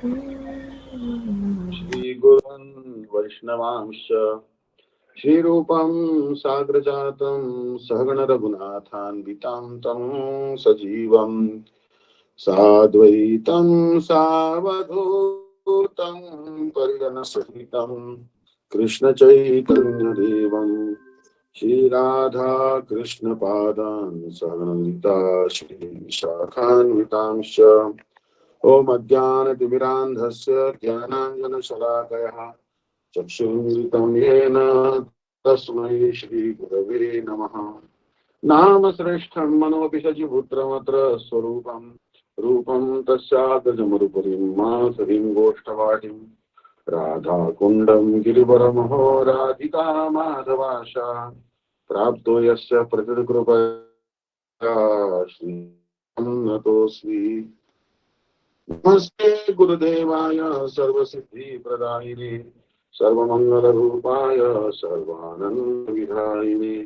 Shri Gurun Vaishnavamsha Shri Rupam Sagrajatam Sahagana Raghunathan Vitam Tam Sajivam Sadvaitam Savadhutam Paridana Sahitam Krishna Chaitanya Devam Shri Radha Krishna Padan Sahanalita Shri Shakhan Vitamsha Om Adhyana ज्ञानाञ्जनशलाकयः चक्षुरुन्मिलितं येन तस्मै श्रीगुरवे नमः नामश्रेष्ठं मनोऽपिशचिपुत्रमत्र स्वरूपं रूपं तस्याग्रजमुरुपरिं मासुरीं गोष्ठवाटिं राधाकुण्डं गिरिवरमहो राधिका माधवाशा प्राप्तो यस्य प्रतिकृपया श्रीं नतोऽस्मि नमस्ते गुरुदेवाय सर्वसिद्धिप्रदायिने सर्वमंगलरूपाय सर्वानन्दविधायिने.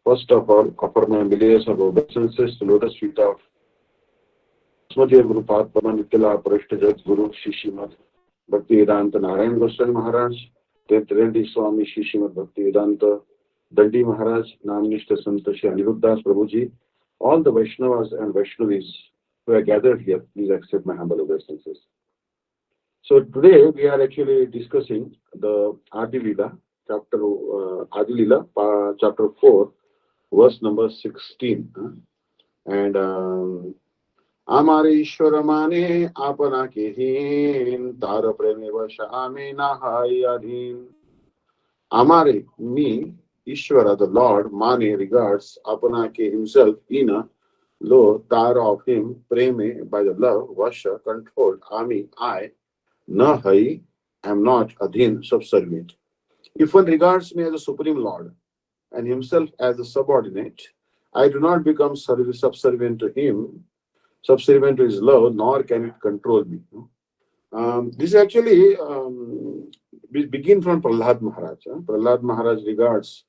First of all, offer my millions of obeisances to lotus feet of Smadhyar Guru Padma Nitila Parishta Jat Guru Shishimad Bhakti Vedanta Narayan Goswami Maharaj, Reddy Swami Shishimad Bhakti Vedanta Dandi Maharaj, Namnishta Santashi Aniruddhas Prabhuji, all the Vaishnavas and Vaishnavis who are gathered here, please accept my humble obeisances. So today we are actually discussing the Adi Lila, chapter 4, verse number 16. And Amare Ishwara Mane Apana Kehin Tara Preme Vashame Nahai Adhin. Amare, me, Ishwara, the Lord, Mane regards Apana Ke himself, Ina, lo, Tara of him, Preme, by the love, Vasha, controlled, Ami, I, Na hai, am not adhin, subservient. If one regards me as a supreme lord and himself as a subordinate, I do not become subservient to him, subservient to his love, nor can it control me. This actually we begin from Prahlad Maharaj. Prahlad Maharaj regards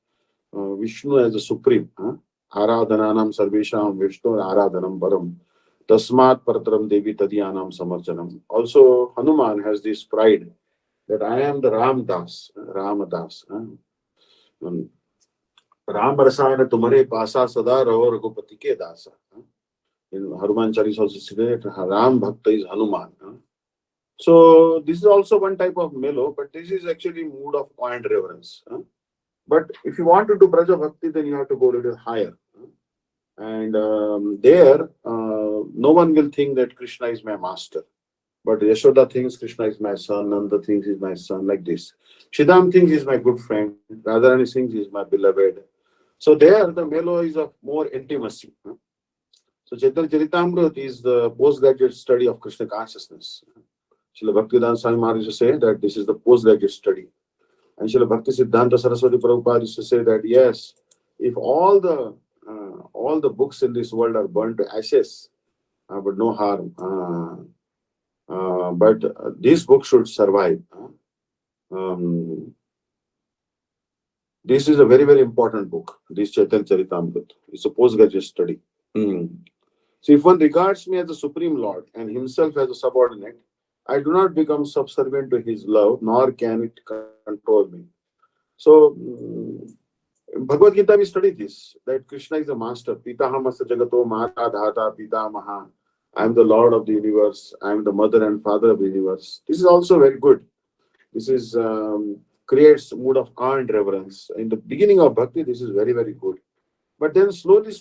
Vishnu as the supreme. Aradhananam sarvesham Vishnu aradhanam param. Tasmat Paratram Devi Tadyanam Samarjanam. Also, Hanuman has this pride that I am the Ram Das, Ramadas. Ram Rasayana Tumare Pasa Sada Raho Raghupati Ke Dasa. In Hanuman Charis also said that Ram Bhakta is Hanuman. So this is also one type of melo, but this is actually mood of awe and reverence. But if you want to do Braja Bhakti, then you have to go a little higher. And there, no one will think that Krishna is my master. But Yashoda thinks Krishna is my son, Nanda thinks he is my son, like this. Shidam thinks he is my good friend, Radharani thinks he is my beloved. So there, the melo is of more intimacy. So Chaitanya Charitamrita is the postgraduate study of Krishna consciousness. Srila Bhaktivedanta Swami Maharaj used to say that this is the postgraduate study. And Srila Bhakti Siddhanta Saraswati Prabhupada used to say that yes, if all the books in this world are burned to ashes, but no harm. But this book should survive. Um, this is a very, very important book, this Chaitanya Charitamrita. It's a postgraduate study. So if one regards me as the Supreme Lord and himself as a subordinate, I do not become subservient to his love, nor can it control me. So, Bhagavad Gita, we study this, that Krishna is the master. Pitahamasa Jagato Mata Dhata Pitamaha. I am the Lord of the universe. I am the mother and father of the universe. This is also very good. This is creates mood of awe and reverence. In the beginning of bhakti, this is very, very good. But then slowly,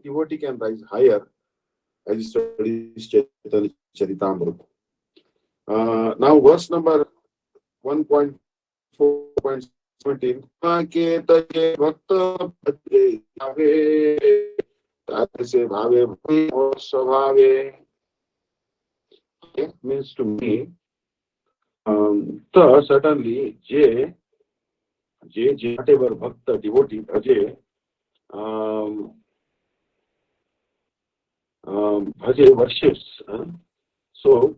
devotee can rise higher as he studies Chaitanya Charitamrita. Now, verse number 1.4.17. Ke bhakta bhajre bhave, tatse bhave swabhave. Means to me, certainly, whatever bhakta devotee, bhaje, bhaje worships. So,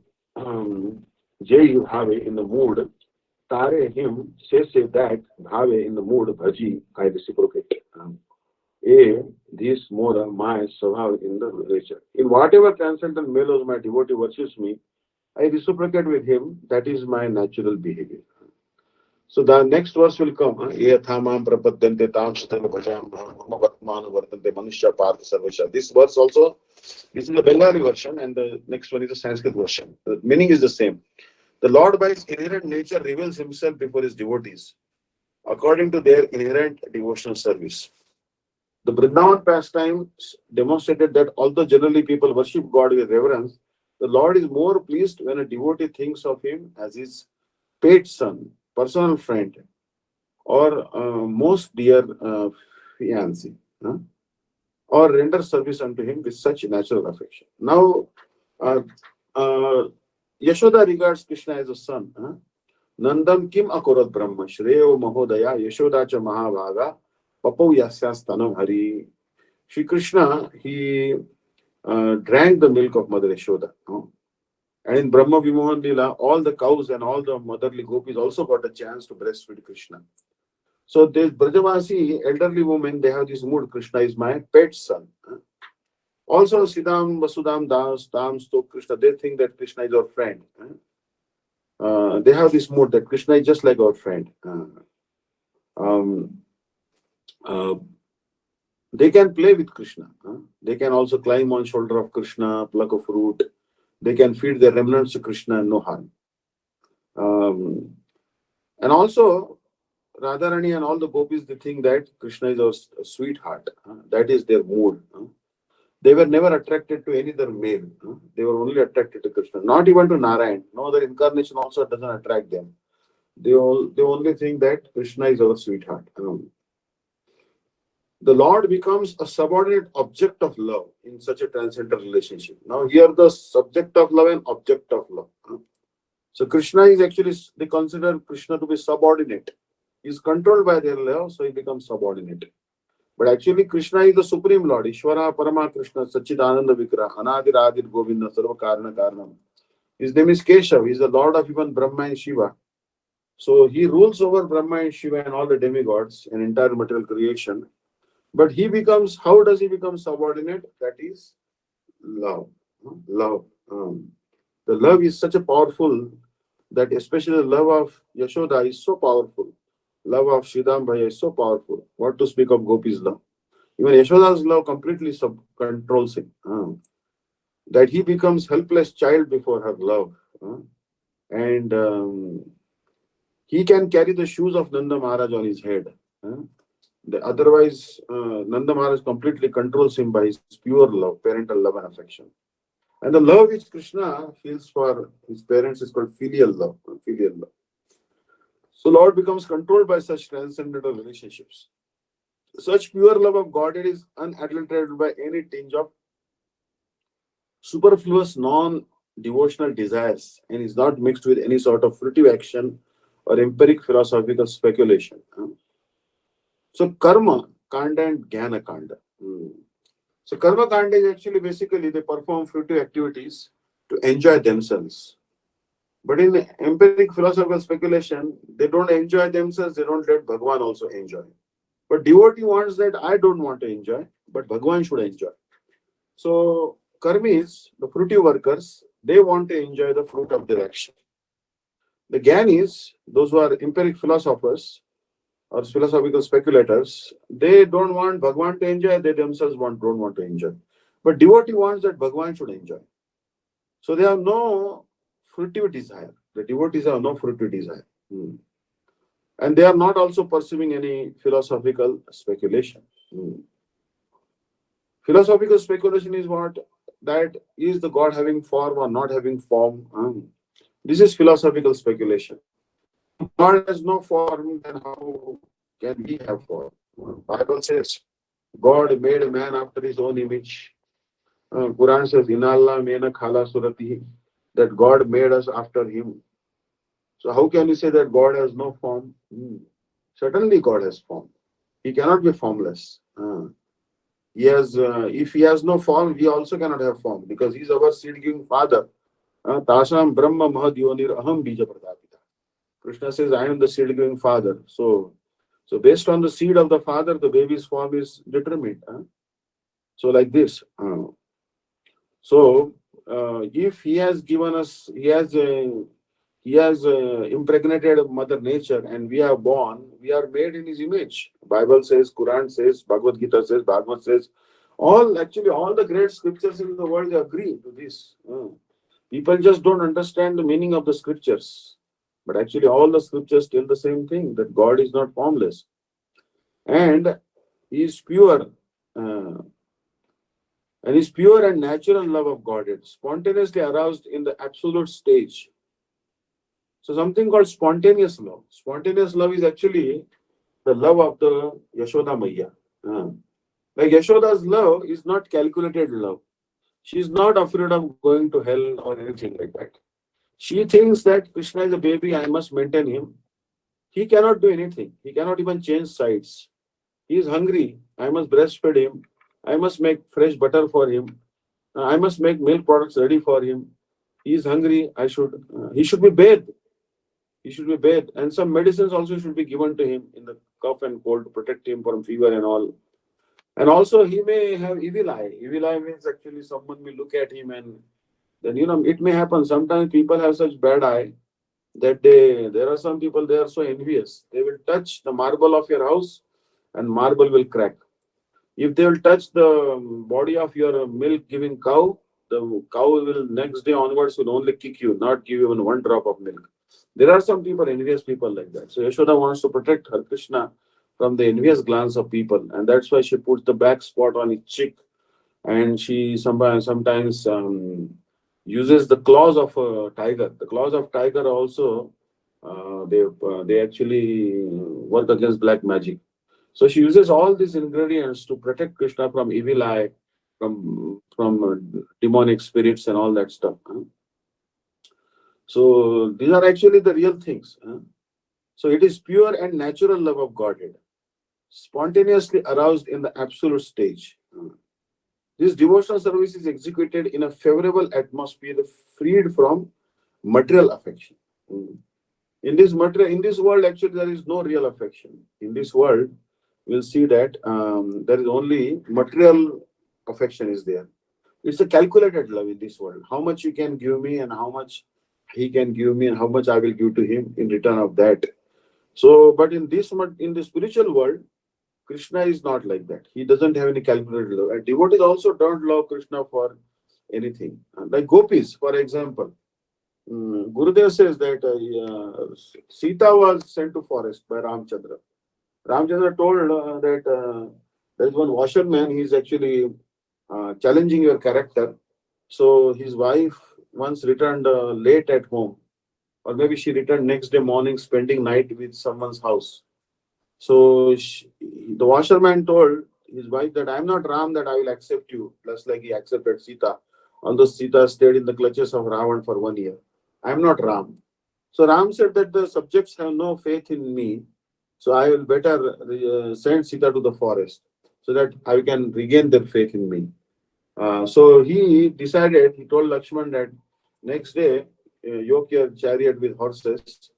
Jay bhave in the mood, tare him, say that, bhave in the mood, bhaji, I reciprocate. This more my swabhav in the nature. In whatever transcendental melos my devotee worships me, I reciprocate with him. That is my natural behavior. So the next verse will come. Yathamam prapadyante tam sutana bhajam mama vatmanu vartante manusya partha sarvasya. This verse also, this is the Bengali version, and the next one is the Sanskrit version. The meaning is the same. The Lord by his inherent nature reveals himself before his devotees according to their inherent devotional service. The Vrindavan pastimes demonstrated that although generally people worship God with reverence, the Lord is more pleased when a devotee thinks of him as his pet son, personal friend, or most dear fiancé, or render service unto him with such natural affection. Now, uh, uh, Yashoda regards Krishna as a son. Nandam kim akorat brahma shreyo mahodaya Yashoda cha mahabhaga papau yasyastanam hari. Shri Krishna, he drank the milk of Mother Yashoda. And in Brahma Vimohan Lila, all the cows and all the motherly gopis also got a chance to breastfeed Krishna. So this Brajavasi elderly women, they have this mood, Krishna is my pet son. Also, Siddham, Vasudham, Das, Dham, Stok, Krishna, they think that Krishna is our friend. They have this mood that Krishna is just like our friend. Um, uh, they can play with Krishna. They can also climb on shoulder of Krishna, pluck a fruit. They can feed their remnants to Krishna and no harm. And also, Radharani and all the gopis, they think that Krishna is our sweetheart. That is their mood. They were never attracted to any other male. They were only attracted to Krishna. Not even to Narayan. No other incarnation also doesn't attract them. They only think that Krishna is our sweetheart. The Lord becomes a subordinate object of love in such a transcendental relationship. Now here the subject of love and object of love. So Krishna is actually, they consider Krishna to be subordinate. He is controlled by their love, so he becomes subordinate. But actually Krishna is the Supreme Lord. Ishvara Parama Krishna Sachidananda Vigraha Anadir Adir Govinda Sarva Karana Karanam. His name is Keshav. He is the Lord of even Brahma and Shiva. So he rules over Brahma and Shiva and all the demigods and entire material creation. But he becomes, how does he become subordinate? That is love. Love. The love is such a powerful, that especially the love of Yashoda is so powerful. Love of Sridham Bhaiya is so powerful. What to speak of Gopi's love? Even Yashoda's love completely controls him. That he becomes helpless child before her love. And he can carry the shoes of Nanda Maharaj on his head. Otherwise, Nanda Maharaj completely controls him by his pure love, parental love and affection. And the love which Krishna feels for his parents is called filial love. Filial love. So Lord becomes controlled by such transcendental relationships. Such pure love of Godhead is unadulterated by any tinge of superfluous non-devotional desires and is not mixed with any sort of fruitive action or empiric philosophical speculation. So karma, kanda and jnana kanda. So karma kanda is actually basically they perform fruitive activities to enjoy themselves. But in empiric philosophical speculation, they don't enjoy themselves, they don't let Bhagwan also enjoy. But devotee wants that I don't want to enjoy, but Bhagwan should enjoy. So karmis, the fruitive workers, they want to enjoy the fruit of their action. The Gyanis, those who are empiric philosophers or philosophical speculators, they don't want Bhagwan to enjoy, they themselves don't want to enjoy. But devotee wants that Bhagwan should enjoy. So they have no fruitive desire. The devotees have no fruitive desire. And they are not also pursuing any philosophical speculation. Philosophical speculation is what? That is the God having form or not having form? This is philosophical speculation. God has no form, then how can we have form? Bible says God made a man after his own image. Quran says, Inalla mena khala surati, that God made us after him. So how can you say that God has no form? Certainly God has form. He cannot be formless. He has, if he has no form, we also cannot have form because he is our seed-giving father. Tasam Brahma Mahad Yonir Aham Bija Pradapita. Krishna says, I am the seed-giving father. So based on the seed of the father, the baby's form is determined. So like this. So if he has given us, he has impregnated Mother Nature, and we are born, we are made in his image. Bible says, Quran says, Bhagavad Gita says, Bhagavad says, all the great scriptures in the world agree to this. People just don't understand the meaning of the scriptures. But actually, all the scriptures tell the same thing, that God is not formless. And he is pure. Uh, and his pure and natural love of Godhead, spontaneously aroused in the absolute stage. So something called spontaneous love. Spontaneous love is actually the love of the Yashoda Maya. Like Yashoda's love is not calculated love. She is not afraid of going to hell or anything like that. She thinks that Krishna is a baby, I must maintain him. He cannot do anything. He cannot even change sides. He is hungry. I must breastfeed him. I must make fresh butter for him. I must make milk products ready for him. He is hungry. He should be bathed. He should be bathed. And some medicines also should be given to him in the cough and cold to protect him from fever and all. And also he may have evil eye. Evil eye means actually someone will look at him, and then, it may happen. Sometimes people have such bad eye that there are some people, they are so envious. They will touch the marble of your house and marble will crack. If they will touch the body of your milk giving cow, the cow will next day onwards will only kick you, not give even one drop of milk. There are some people, envious people like that. So Yashoda wants to protect her Krishna from the envious glance of people, and that's why she puts the back spot on his cheek, and she sometimes uses the claws of a tiger. The claws of tiger also, they actually work against black magic. So she uses all these ingredients to protect Krishna from evil eye, from demonic spirits and all that stuff. So these are actually the real things. So it is pure and natural love of Godhead, spontaneously aroused in the absolute stage. This devotional service is executed in a favorable atmosphere, freed from material affection. In this world, actually, there is no real affection. In this world, we'll see that there is only material affection is there. It's a calculated love in this world. How much you can give me, and how much he can give me, and how much I will give to him in return of that. So, but in the spiritual world, Krishna is not like that. He doesn't have any calculated love. And devotees also don't love Krishna for anything. Like gopis, for example. Gurudev says that Sita was sent to forest by Ramchandra. Ramchandra told that there is one washerman, he is actually challenging your character. So his wife once returned late at home, or maybe she returned next day morning, spending night with someone's house. So the washerman told his wife that I am not Ram, that I will accept you, just like he accepted Sita. Although Sita stayed in the clutches of Ravan for 1 year. I am not Ram. So Ram said that the subjects have no faith in me, so I will better send Sita to the forest so that I can regain their faith in me. So he decided, he told Lakshman that next day, yoke your chariot with horses,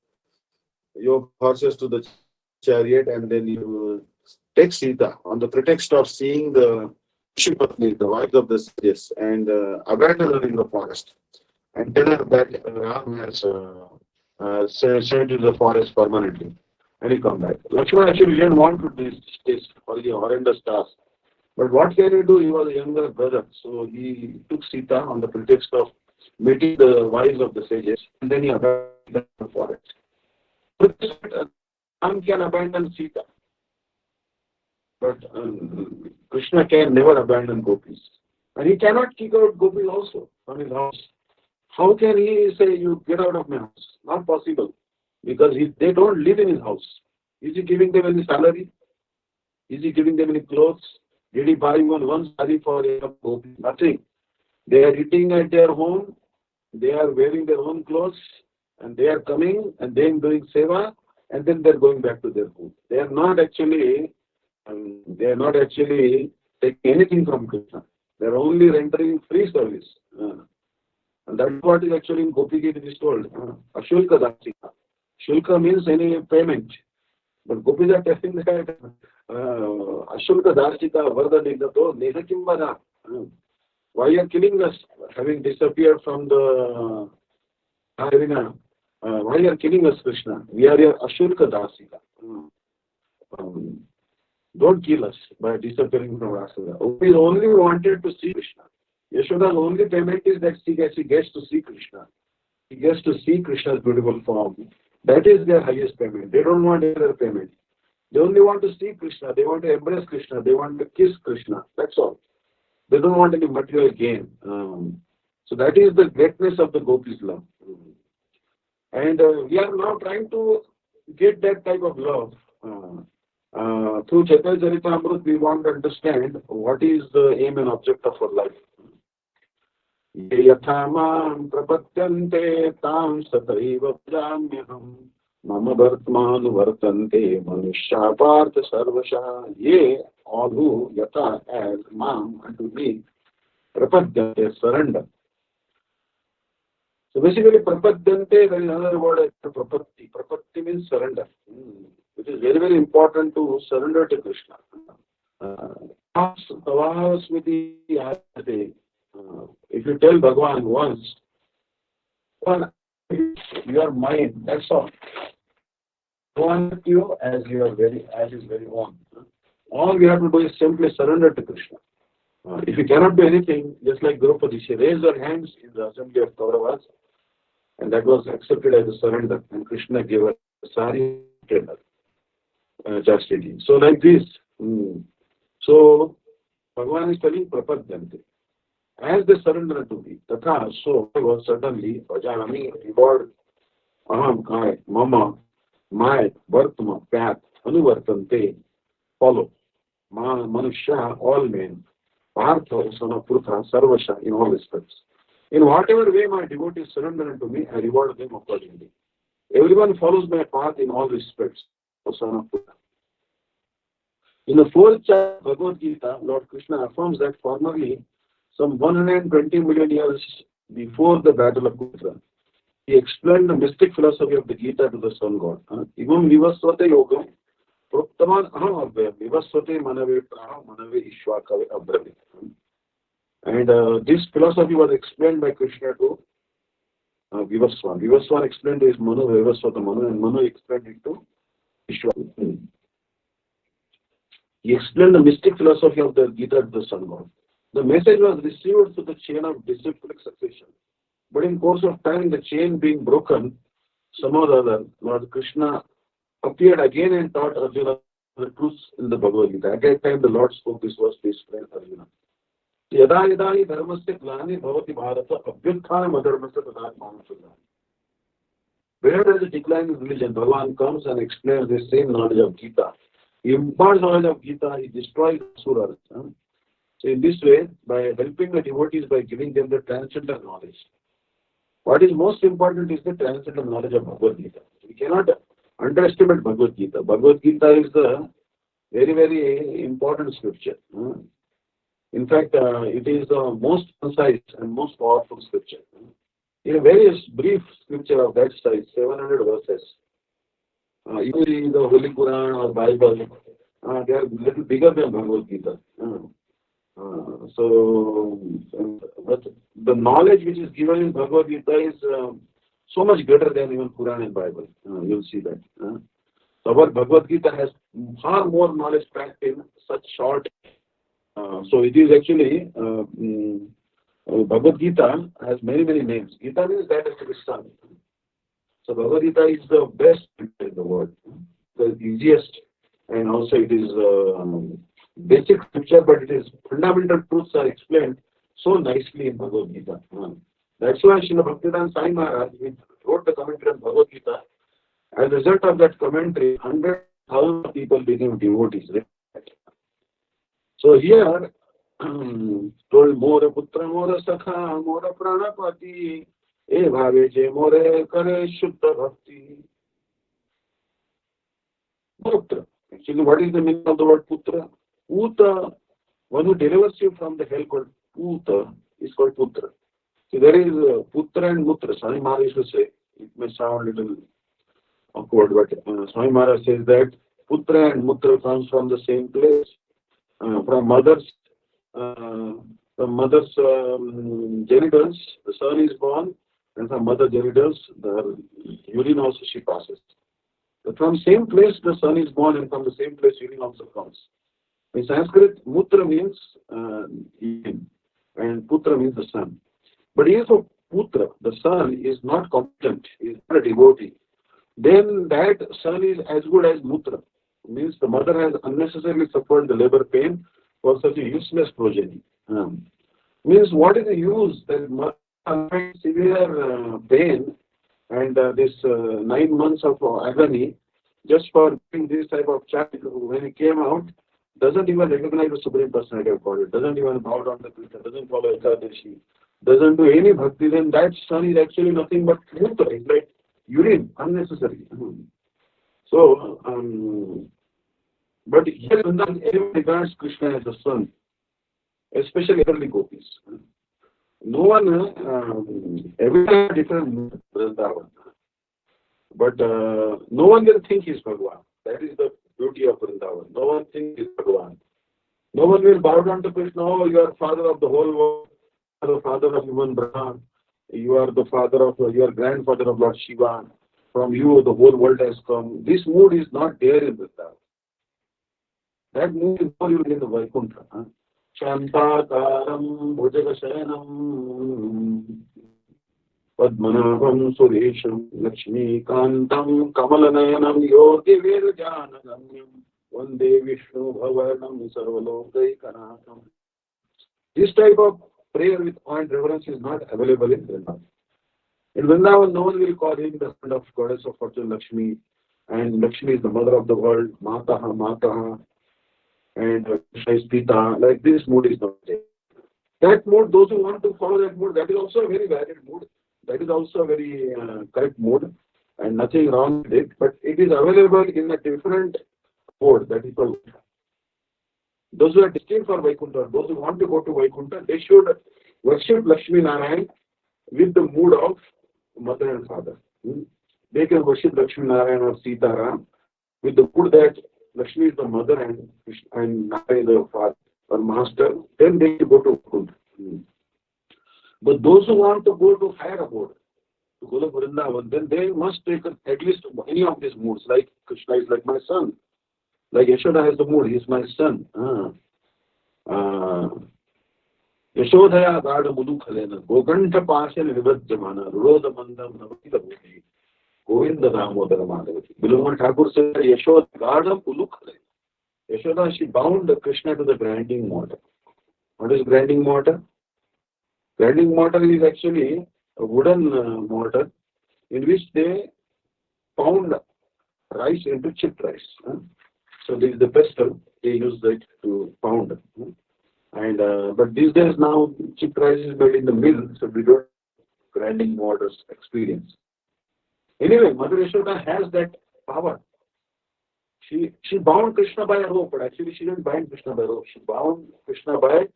yoke horses to the chariot, and then you take Sita on the pretext of seeing the Shipatni, the wives of the sages, and abandon her in the forest and tell her that Ram has sent to the forest permanently, and he come back. Lakshman actually didn't want to do this horrendous task. But what can he do? He was a younger brother. So he took Sita on the pretext of meeting the wives of the sages, and then he abandoned Sita in the forest. So this Ram can abandon Sita, but Krishna can never abandon gopis. And he cannot kick out gopis also from his house. How can he say, you get out of my house? Not possible. Because they don't live in his house. Is he giving them any salary? Is he giving them any clothes? Did he buy even one saree for a gopi? Nothing. They are eating at their home. They are wearing their own clothes. And they are coming and then doing seva. And then they are going back to their home. They are not actually taking anything from Krishna. They are only rendering free service. And that's what is actually in Gopi Gita is told. Ashulka Dasika. Shulka means any payment. But Gopis are telling that Ashulka Dasika Varda Nigato Neha Kimbara. Why you are killing us? Having disappeared from the arena, why you are killing us, Krishna? We are your Ashurka Dasika. Um, don't kill us by disappearing from Rasura. We only wanted to see Krishna. Yashoda's only payment is that she gets to see Krishna. She gets to see Krishna's beautiful form. That is their highest payment. They don't want any other payment. They only want to see Krishna. They want to embrace Krishna. They want to kiss Krishna. That's all. They don't want any material gain. So that is the greatness of the Gopis' love. And we are now trying to get that type of love. Through Chaitanya Charitamrita, we want to understand what is the aim and object of our life. Ye yatha mam prapatyante tam sataiva bhajamyaham mama vartmanu vartante manushya partha sarvasha. Ye, all who yatha as mam unto me prapadyante, surrender. So basically prapadyante, there is another word, prapatti. Prapatti means surrender. It is very, very important to surrender to Krishna. If you tell Bhagavan once, you are mine, that's all. I want you as you are as his very own. All we have to do is simply surrender to Krishna. If you cannot do anything, just like Draupadi, she raised her hands in the assembly of Kauravas, and that was accepted as a surrender, and Krishna gave her sari chastity. So like this. So Bhagavan is telling prapadyante. As they surrender to me, tatha, so I was suddenly bhajami, reward, aham, I, mama, my, vartma, path, anuvartante, follow, manushya, all men, partha, son of Purtha, sarvasha, in all respects. In whatever way my devotees surrender unto me, I reward them accordingly. Everyone follows my path in all respects, O son of Purtha. In the fourth chapter of Bhagavad Gita, Lord Krishna affirms that formerly, some 120 million years before the battle of Kurukshetra, he explained the mystic philosophy of the Gita to the sun god. Imam vivasvate yogam proktaman aham abhyam vivasvate manave praham manave ishwakave abhrami. And this philosophy was explained by Krishna to Vivaswan. Vivaswan explained to his Manu, Vivasvata Manu, and Manu explained it to Ishwaka. He explained the mystic philosophy of the Gita to the sun god. The message was received through the chain of disciplic succession. But in course of time, the chain being broken, somehow or other, Lord Krishna appeared again and taught Arjuna the truths in the Bhagavad Gita. At that time, the Lord spoke this verse to his friend Arjuna. Yada yada hi dharmasya glani bhavati bharata abhyuthana madharmasya tadatmana sudha. Where there is a decline in religion, Bhagavan comes and explains the same knowledge of Gita. He imparts knowledge of Gita, he destroys asuras. So in this way, by helping the devotees by giving them the transcendental knowledge. What is most important is the transcendental knowledge of Bhagavad Gita. We cannot underestimate Bhagavad Gita. Bhagavad Gita is the very, very important scripture. In fact, it is the most concise and most powerful scripture. In a very brief scripture of that size, 700 verses, usually the Holy Quran or Bible, they are a little bigger than Bhagavad Gita. But the knowledge which is given in Bhagavad Gita is so much greater than even Quran and Bible. You'll see that. So our Bhagavad Gita has far more knowledge packed in such short. So it is actually Bhagavad Gita has many, many names. Gita means that is the sun. So Bhagavad Gita is the best in the world, the easiest, and also it is basic scripture, but it is fundamental truths are explained so nicely in Bhagavad Gita. That's why Srila Bhaktivedanta Swami Maharaj wrote the commentary on Bhagavad Gita. As a result of that commentary, 100,000 people became devotees. So here, told Mora Putra Mora Sakha Mora Pranapati E Bhave Je More Kare Shuddha Bhakti. Putra. Actually, what is the meaning of the word Putra? Puta, one who delivers you from the hell called Puta, is called Putra. So there is Putra and Mutra. Swami Maharaj used to say, it may sound a little awkward, but Swami Maharaj says that Putra and Mutra comes from the same place, from mother's the mother's genitals, the son is born, and from mother genitals, the urine also she passes. But from same place the son is born, and from the same place urine also comes. In Sanskrit, Mutra means urine, and Putra means the son. But if a Putra, the son, is not competent, is not a devotee, then that son is as good as Mutra. Means the mother has unnecessarily suffered the labor pain for such a useless progeny. Means what is the use that mother has severe pain and this 9 months of agony just for doing this type of child when he came out, doesn't even recognize the Supreme Personality of God, doesn't even bow down to Krishna, doesn't follow Ekadashi, doesn't do any bhakti, then that son is actually nothing but mutra, it's like urine, unnecessary. So, but here everyone regards Krishna as a son, especially elderly gopis. No one, everyone has different mood, Vrindavan. But no one will think he is Bhagavan. That is the beauty of Vrindavan. No one thinks he is Bhagavan. No one will bow down to Krishna, oh, you are father of the whole world, you are the father of human Brahma, you are the father of, you are grandfather of Lord Shiva, from you the whole world has come. This mood is not there in Vrindavan. That mood is more in the Vaikuntha. Shantakaram Bhujagasayanam Padmanabham Suresham Lakshmi Kantam Kamalanayanam Yogi Virjanaganyam Vande Vishnu Bhavanam Sarvalokaikanakam. This type of prayer with awe and reverence is not available in Vrindavan. In Vrindavan, no one will call him the son of goddess of fortune Lakshmi, and Lakshmi is the mother of the world, Mataha, Mataha, and Krishna is Pita. Like this mood is not there. That mood, those who want to follow that mood, that is also a very valid mood. That is also a very correct mood, and nothing wrong with it. But it is available in a different mode, that is called. Those who are destined for Vaikuntha, those who want to go to Vaikuntha, they should worship Lakshmi Narayan with the mood of mother and father. They can worship Lakshmi Narayan or Sita Ram with the mood that Lakshmi is the mother and Narayan is the father or master. Then they should go to Vaikuntha. But those who want to go to higher abode, to Golok Vrindavan, then they must take at least any of these moods. Like Krishna is like my son. Like Yashoda has the mood, he is my son. Yashodaya Gada Mudukhalena, Gokantha Pashan Vivajamana, Ruroda Mandam Navakita Bhuti, Govinda Damodara Madhavati. Biluman Thakur said, Yashoda Gada Mudukhalena. Yashoda, she bound Krishna to the grinding mortar. What is grinding mortar? Grinding mortar is actually a wooden mortar in which they pound rice into chipped rice. So this is the pestle, they use that to pound. And but these days now chipped rice is made in the mill, so we don't have grinding mortars experience. Anyway, Mother Yashoda has that power. She bound Krishna by a rope, but actually she didn't bind Krishna by a rope. She bound Krishna by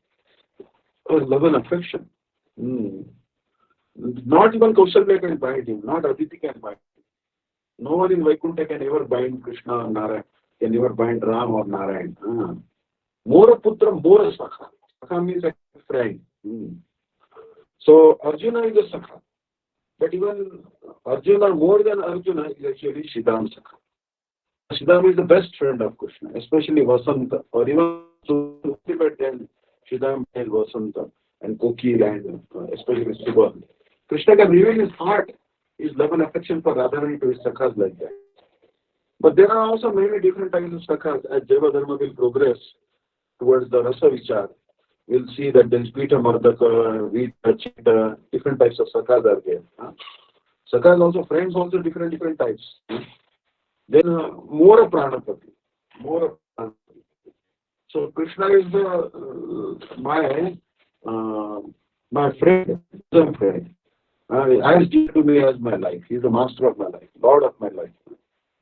a love and affection. Not even Kausalya can bind him, not Aditi can bind him. No one in Vaikuntha can ever bind Krishna or Narayan, can ever bind Ram or Narayan. More Putra, more Sakha. Sakha means a friend. So Arjuna is a Sakha. But even Arjuna, more than Arjuna, is actually Siddham Sakha. Siddham is the best friend of Krishna, especially Vasanta, or even ultimate than Siddham and Vasanta and Kokil and especially Subha. Krishna can reveal his heart, his love and affection for Radharani to his Sakhas like that. But there are also many different types of Sakhas. As Jaiva Dharma will progress towards the Rasa Vichar, we'll see that there is Pita Mardaka, Vita, Chita, different types of Sakhas are there. Sakhas also, friends also different types. Then more of Pranapati. So Krishna is my friend, as dear to me as my life. He is the master of my life, Lord of my life.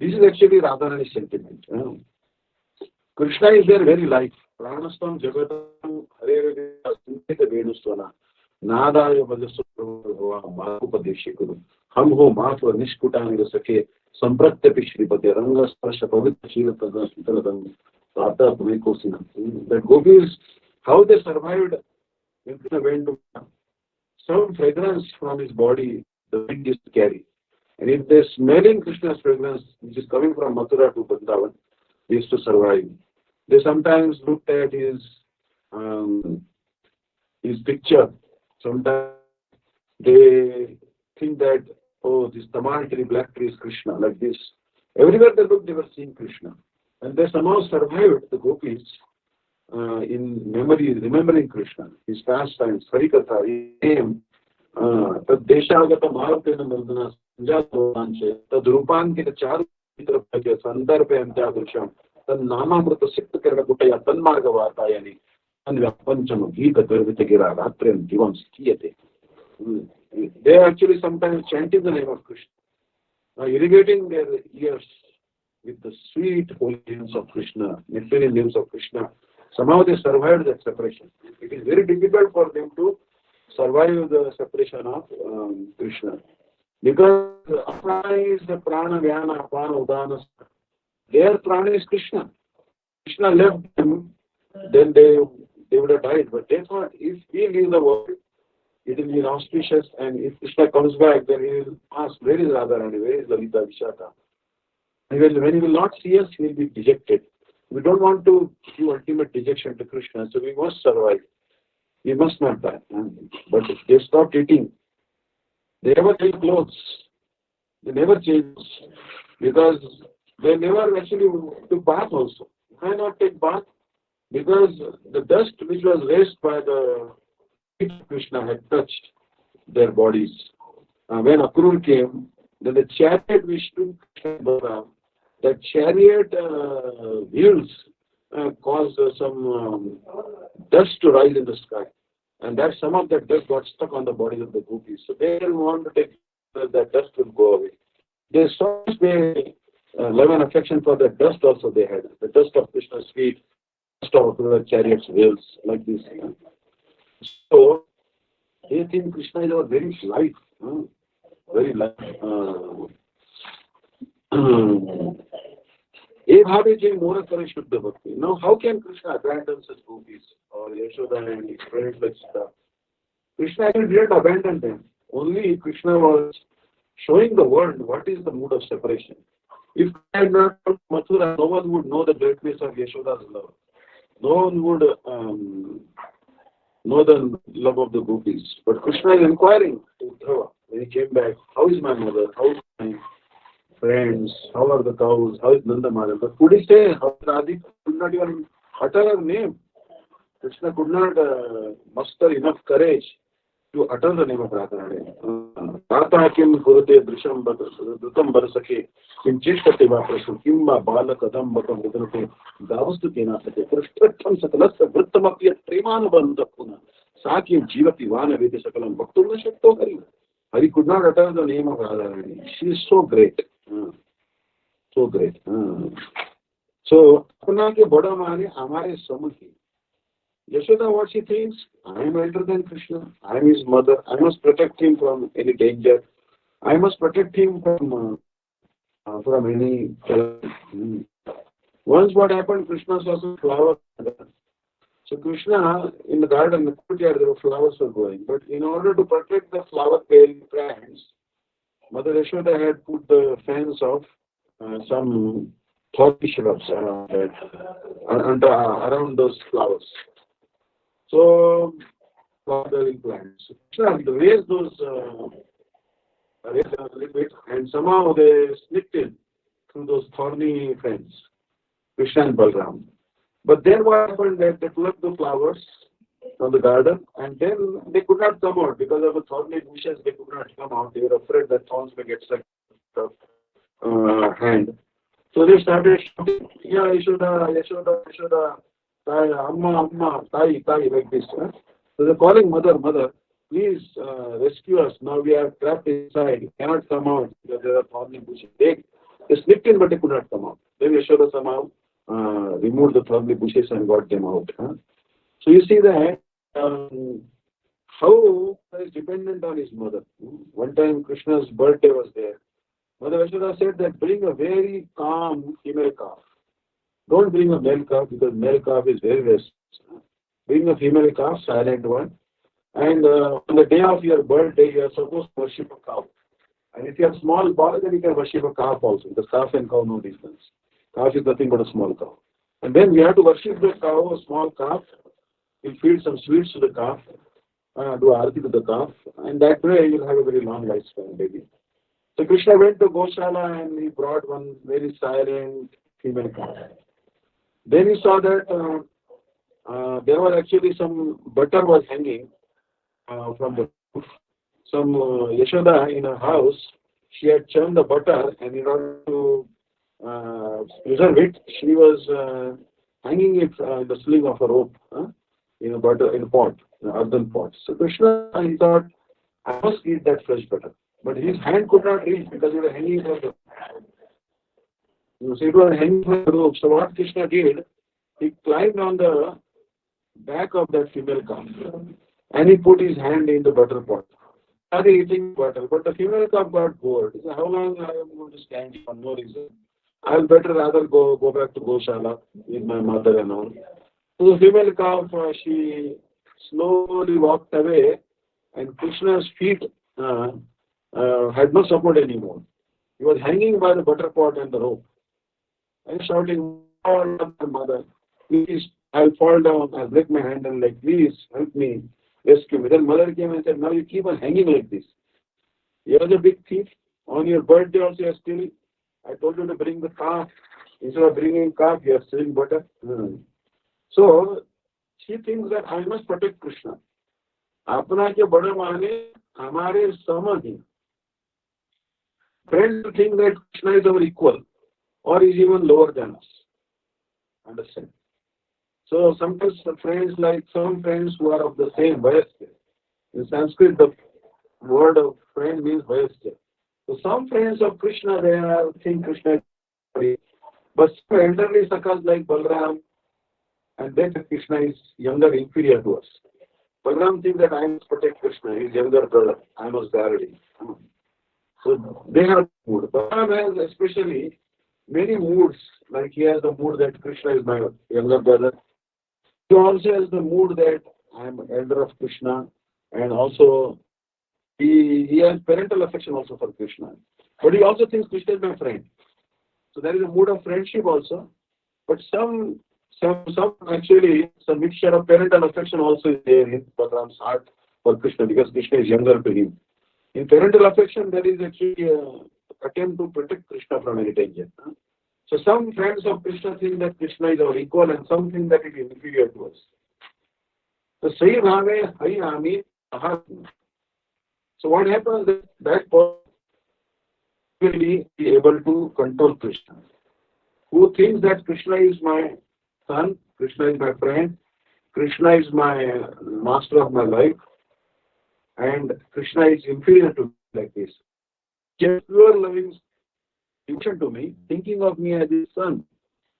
This is actually Radharani's sentiment. Krishna is their very life. Pranastam Jagatam Hare Venusvana Nadaya Vajasura Makupadeshikuru Ham Ho Matva Nishkutanga Sake Sampratyapi Shripati Ranga Sparsha Pavitra Shilataga Sitaradam Tata Pumekosina. That gopis, how they survived when Krishna went to some fragrance from his body, the wind used to carry. And if they're smelling Krishna's fragrance, which is coming from Mathura to Vrindavan, they used to survive. They sometimes looked at his picture. Sometimes they think that, oh, this Tamal tree, black tree is Krishna, like this. Everywhere they looked, they were seeing Krishna. And they somehow survived, the gopis, in memory, remembering Krishna, his pastimes, Harikatha, his name, Tad Deshagata Maharpena Mardana Sanjatoranche, Tad Rupankita Charu Chitrapagya Sandarpe Antyadusham, Tad Namamrita Sikta Karakutaya, Tad Margavatayani, and Panchama Gita Garvitagira, Ratriam Divam Skiyate. They actually sometimes chanting the name of Krishna, irrigating their ears with the sweet holy names of Krishna, nectarian names of Krishna. Somehow they survived that separation. It is very difficult for them to survive the separation of Krishna. Because prana is the prana, vyana, apana, udana. Their prana is Krishna. Krishna left them, then they would have died. But they thought, if we leave the world, it will be auspicious, and if Krishna comes back, then he will ask, where is Radharani, where is Lalita Vishaka? And when he will not see us, he will be dejected. We don't want to give ultimate dejection to Krishna, so we must survive. We must not die. But they stopped eating. They never change clothes. They never change because they never actually took bath also. Why not take bath? Because the dust which was raised by the feet of Krishna had touched their bodies. When Akrur came, then the chariot which took Krishna, the chariot wheels caused some dust to rise in the sky. And that some of that dust got stuck on the bodies of the gopis. So they didn't want to take that dust will go away. They so much love and affection for the dust also they had. The dust of Krishna's feet, dust of the chariot's wheels, like this. So they think Krishna is our very life. Very life. Now, how can Krishna abandon such gopis or Yashoda and his friends like Sita? Krishna actually didn't abandon them. Only Krishna was showing the world what is the mood of separation. If I had not come to Mathura, no one would know the greatness of Yashoda's love. No one would know the love of the gopis. But Krishna is inquiring to Uddhava when he came back, how is my mother? How is my friends? How are the cows? How is Nanda Maharaj? But could he say, how is Radhika? Could not even utter her name. Krishna could not muster enough courage to utter the name of Radharani. Tata kim kurute drisham drutam barasake kim chishkate vaprasu kimba balakadam bakam vidrute gavastu kenasate prishtratam sakalasya vrittamapyat premanubandha puna sakya jivati vana vede sakalam bhaktum shakto hari. Hari could not utter the name of Radharani. She is so great. So great. So, apna ke bada mane hamare samhi. Yashoda, what she thinks, I am elder than Krishna, I am his mother, I must protect him from any danger, I must protect him from any challenge. Once what happened, Krishna saw some flowers. So Krishna, in the garden, the courtyard, there were flowers were growing. But in order to protect the flower-bearing plants, Mother Yashoda had put the fence of some thorny shrubs around those flowers. So, flower-bearing plants. Krishna raised those raised a little bit, and somehow they slipped in through those thorny fence, Krishna and Balram. But then what happened that they plucked the flowers from the garden, and then they could not come out because of the thorny bushes. They could not come out. They were afraid that thorns may get stuck in the hand. So they started shouting, "Yeah, Yashoda, Yashoda, Yashoda, Tai, Amma, Amma, Tai, Tai," like this. So they're calling Mother, Mother, please rescue us. Now we are trapped inside. We cannot come out because there are thorny bushes. They slipped in, but they could not come out. Then Yashoda somehow removed the thorny bushes and got them out. So you see that how he is dependent on his mother. One time Krishna's birthday was there. Mother Yashoda said that bring a very calm female calf. Don't bring a male calf because male calf is very restless. Bring a female calf, silent one. And on the day of your birthday, you are supposed to worship a cow. And if you have small boy, then you can worship a calf also. The calf and cow, no difference. Calf is nothing but a small cow. And then we have to worship the cow, a small calf. We'll feed some sweets to the calf, do arati to the calf, and that way you'll have a very long lifespan, baby. So Krishna went to Goshala and he brought one very silent female calf. Then he saw that there was actually some butter was hanging from the roof. Some Yashoda in her house, she had churned the butter, and in order to preserve it, she was hanging it in the sling of a rope in a butter in a pot, in an earthen pot. So Krishna, he thought, I must eat that fresh butter, but his hand could not reach because it was hanging from the. So it was hanging from the rope. So what Krishna did, he climbed on the back of that female calf, and he put his hand in the butter pot. Started eating butter, but the female calf got bored. He said, how long I am going to stand for no reason? I'll better rather go back to Goshala with my mother and all. So the female calf, she slowly walked away, and Krishna's feet had no support anymore. He was hanging by the butter pot and the rope, and shouting, "Oh, mother, please, I'll fall down, I'll break my hand and leg, please help me, rescue me." Then mother came and said, now you keep on hanging like this. You're a big thief. On your birthday also you're stealing. I told you to bring the calf. Instead of bringing calf, you're stealing butter. So she thinks that I must protect Krishna. अपना के बड़े माने हमारे सम ही. Friends think that Krishna is our equal or is even lower than us. Understand? So sometimes friends, like some friends who are of the same vayasya. In Sanskrit, the word of friend means vayasya. So some friends of Krishna, they think Krishna is very, but some elderly sakhas like Balram, and then Krishna is younger, inferior to us. Balram thinks that I must protect Krishna, his younger brother. I must guard him. So they have mood. Balram has especially many moods, like he has the mood that Krishna is my younger brother. He also has the mood that I am elder of Krishna, and also he has parental affection also for Krishna. But he also thinks Krishna is my friend. So there is a mood of friendship also. But some actually, some mixture of parental affection also is there in Balram's heart for Krishna, because Krishna is younger to him. In parental affection, there is actually an attempt to protect Krishna from any danger. So some friends of Krishna think that Krishna is our equal, and some think that it is inferior to us. So Sai Bhave Hai Ami Ahatma. So what happens is that person will be able to control Krishna. Who thinks that Krishna is my son, Krishna is my friend, Krishna is my master of my life, and Krishna is inferior to me like this. Just pure loving devotion to me, thinking of me as his son,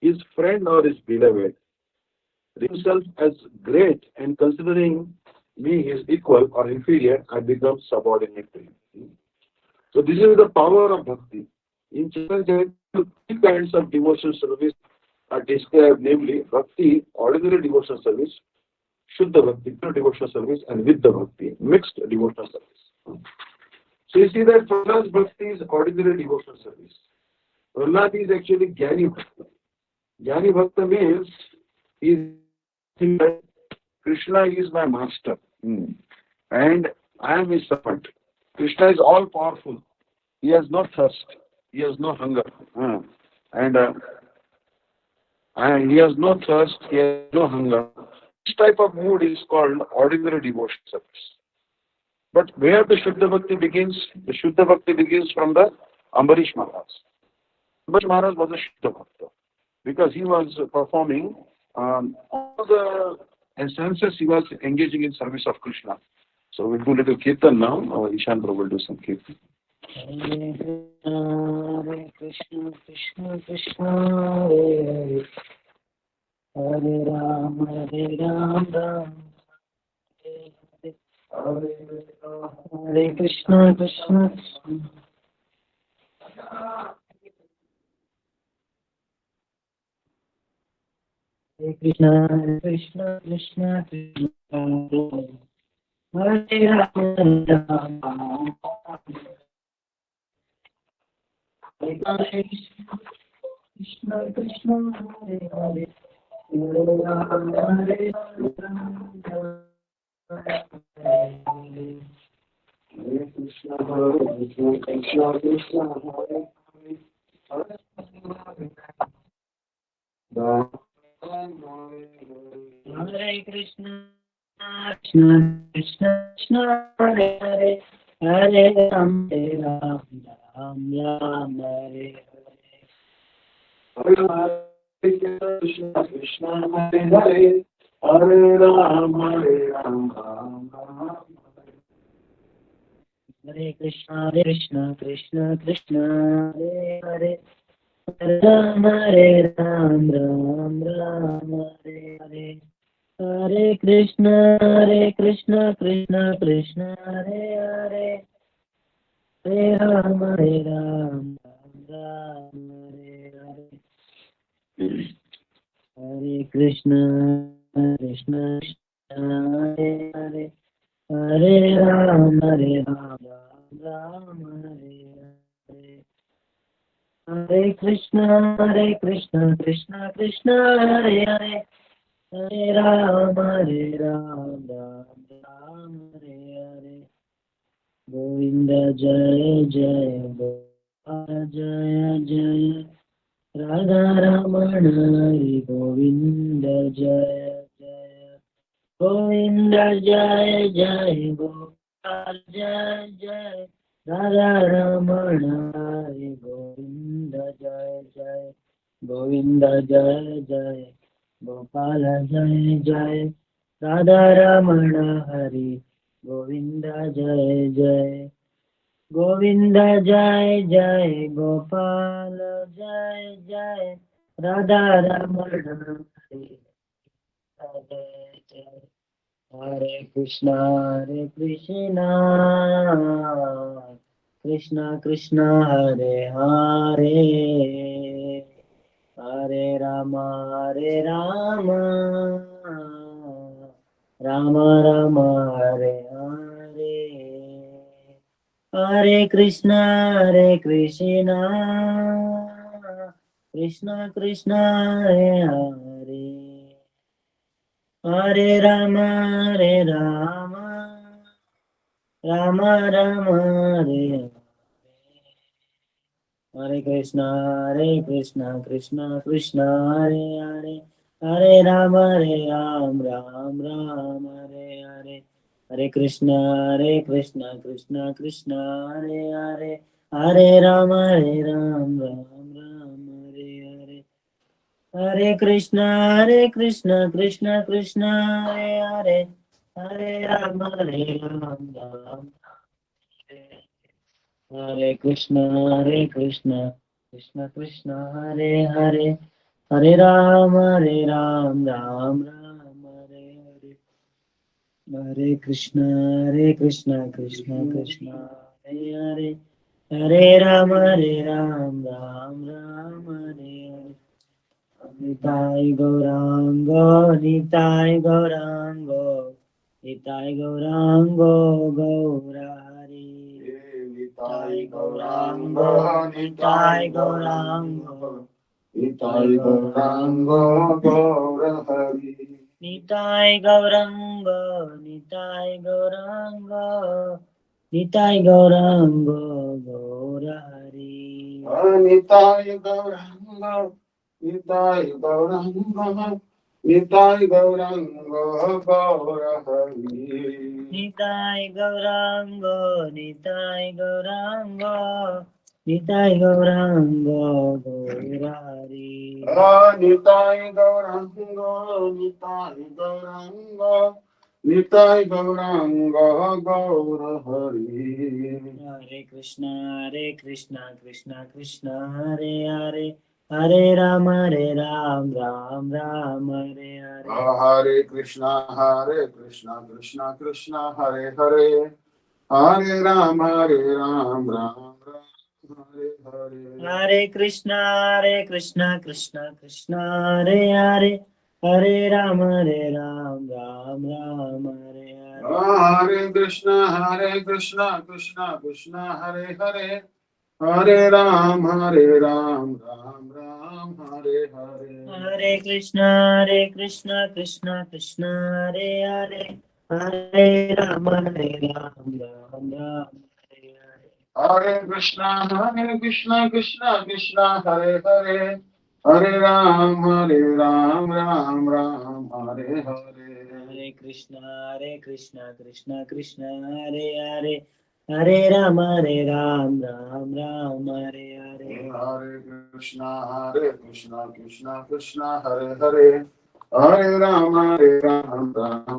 his friend or his beloved, himself as great, and considering me his equal or inferior, I become subordinate to him. So this is the power of bhakti. In Chaitanya, three kinds of devotional service are described, namely bhakti, ordinary devotional service, Shuddha bhakti, pure devotional service, and Vidya bhakti, mixed devotional service. So you see that Prahlad's bhakti is ordinary devotional service. Prahlad is actually Jnani Bhakta. Jnani Bhakta means he is thinking that Krishna is my master, and I am his servant. Krishna is all powerful. He has no thirst. He has no hunger. And he has no thirst. He has no hunger. This type of mood is called ordinary devotion service. But where the Shuddha Bhakti begins? The Shuddha Bhakti begins from the Ambarish Maharaj. Ambarish Maharaj was a Shuddha Bhakta because he was performing all the essences. He was engaging in service of Krishna. So we'll do a little kirtan now. Our Ishan Prabhu will do some kirtan. Hare Krishna, Krishna Krishna, Hare Hare, Hare Ram, Ram, Hare Krishna, Krishna Krishna. Hare Krishna, Krishna Krishna, Hare Hare Rama, Hare Krishna, Krishna, Hare Hare, Hare Rama, Hare Rama, Hare Krishna, Krishna, Krishna, Hare Hare, Hare Krishna, Krishna, Krishna, Krishna, Hare Hare, Hare Ram, Ram, Ram, Ram, Hare Hare, Krishna, Krishna, Hare Hare, Hare Ram, Ram, Ram. Hare Krishna, Krishna, Krishna, Hare Hare, Hare Ram, Ram, Ram, Hare Hare. Hare Krishna, Krishna, Krishna, Hare Hare, Hare Ram, Ram, Ram, Hare Hare. Hare Krishna, Krishna, Hare Hare, Hare Ram, Ram, Hare Hare. Hare Krishna, Krishna, Krishna, Hare Hare, Hare Ram, Ram, Ram, Hare Hare. Govinda Jaya Jaya, Gopala Jaya Jaya, Radha Ramana Hari Govinda Jaya Jaya, Govinda Jaya Jaya, Gopala Jaya Jaya, Radha Ramana Hari Govinda Jaya Jaya, Govinda Jaya Jaya, Gopala Jaya Jaya, Radha Ramana Hari Govinda Jaya Jaya, Govinda Jaya Jaya, Gopala Jaya Jaya, Radha Ramana Hari Jaya Jaya. Hare Krishna, Krishna Krishna, Hare Hare, Hare Rama, Rama Rama, Hare Hare. Hare Krishna, Krishna Krishna, Hare Hare, Hare Rama, Rama Rama, Hare Hare. Hare Krishna, Krishna Krishna, Hare Hare, Hare Rama, Ram, Ram, Hare Hare. Hare Krishna, Krishna Krishna, Hare Hare, Hare Rama, Ram, Ram, Hare Hare. Hare Krishna, Krishna Krishna, Hare Hare, Hare Rama, Ram, Ram. Hare Krishna, Krishna Krishna, Hare Hare, Hare Ram, Ram, Ram, Hare Hare. Hare Krishna, Krishna Krishna, Hare Hare, Hare Ram, Ram, Ram, Hare Hare. Nitai Gaurango, Nitai Gaurango, Nitai Gaurango, Gaurari. Nitai Gaurango, Nitai Gaurango, Nitai Gaurango, Gaurari. Nitai Gaurango, Nitai Gaurango, Nitai Gaurango, Gaurari. Nitai Gaurango, Nitai Gaurango, Nitai Gaurango, Gaurahari. Nitai Gaurango, Nitai Gaurango, Nitai Gaurango, Gaurahari. Nitai Gaurango, Nitai Gaurango, Nitai Gaurango, Gaurahari. Hare Krishna, Krishna Krishna, Hare Hare, Hare Ram, Ram, Ram, Hare Hare. Hare Krishna, Krishna Krishna, Hare Hare, Hare Ram, Ram, Hare Hare. Hare Krishna, Krishna Krishna, Hare Hare, Hare Ram, Ram Ram, Hare Hare. Hare Krishna, Krishna Krishna, Hare Hare, Hare Ram, Ram Ram, Hare Hare. Hare Krishna, Krishna Krishna, Hare Hare, Hare Ram, Ram Ram, Hare Hare. Hare Krishna, Krishna, Hare Hare, Hare Ram, Ram Ram, Hare Hare. Hare Krishna, Krishna Krishna, Hare Hare, Hare Ram, Ram Ram, Hare Hare. Hare Krishna, Krishna Krishna, Hare Hare, Hare Ram, Ram Ram,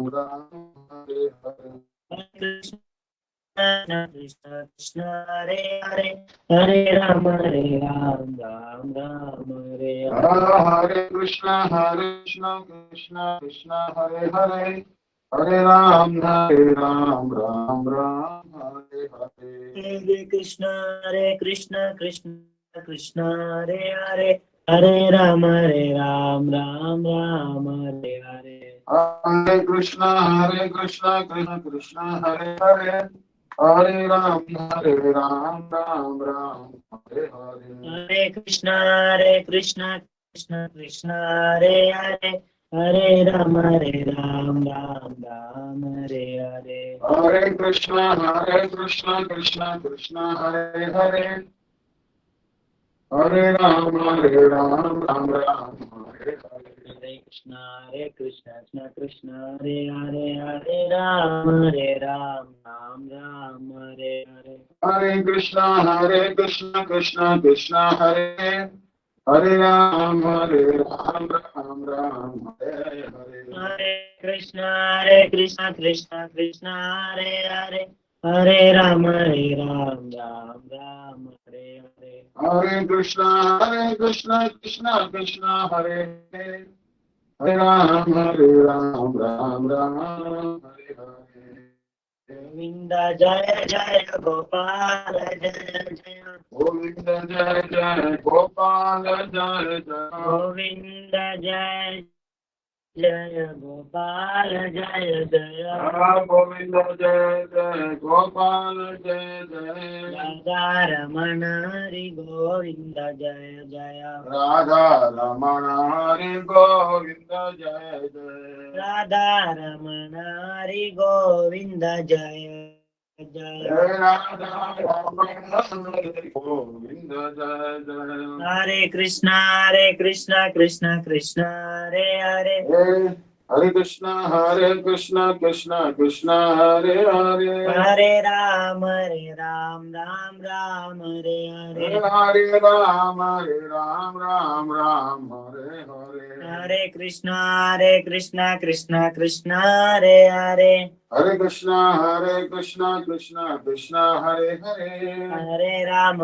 Hare Hare. Hare Krishna, Krishna Hare Hare, Hare Ram, Ram Hare Hare. Hare Krishna, Krishna Hare Hare, Hare Ram, Ram, Hare Hare. Hare Krishna, Krishna Hare Hare, Hare Ram, Ram Hare Hare. Hare Krishna, Krishna Hare Hare, Hare Ram, Ram, Hare Hare. Hare Krishna, Krishna Hare Hare, Hare Ram, Ram Hare Hare. Hare Krishna, Krishna Hare Hare, Hare Ram, Ram, Hare Hare. Hare Krishna, Krishna Hare Hare, Hare Ram, Ram Hare Hare. Hare Krishna, Krishna Hare, Hare Ram, Ram, Hare Hare. Hare Krishna, Krishna Hare Hare, Hare Ram, Ram Hare Hare. Hare Krishna, Krishna Hare, Hare Ram, Ram, Hare Hare. Govinda Jaya Jaya Gopal Jaya Jaya. Govinda Jai Jai, Gopal Jai Jai. Govinda Jaya Jaya Gopal Jaya Jaya. Govinda Jai Jai, Gopal Jai Jai. Radha Ramana Hari Govinda Jaya Jaya. Radha Ramana Hari Govinda Jai Jai. Radha Ramana Hari Govinda Jaya Jaya. Radha Ramana Hari Govinda Jai Jai. Hare Krishna, Krishna Hare Hare. Hare Krishna, Krishna Hare Hare. Hare Ram, Ram Hare Hare. Hare Ram, Ram, Hare Hare. Hare Krishna, Krishna Hare Hare. Hare Krishna, Krishna Hare Hare. Hare Ram,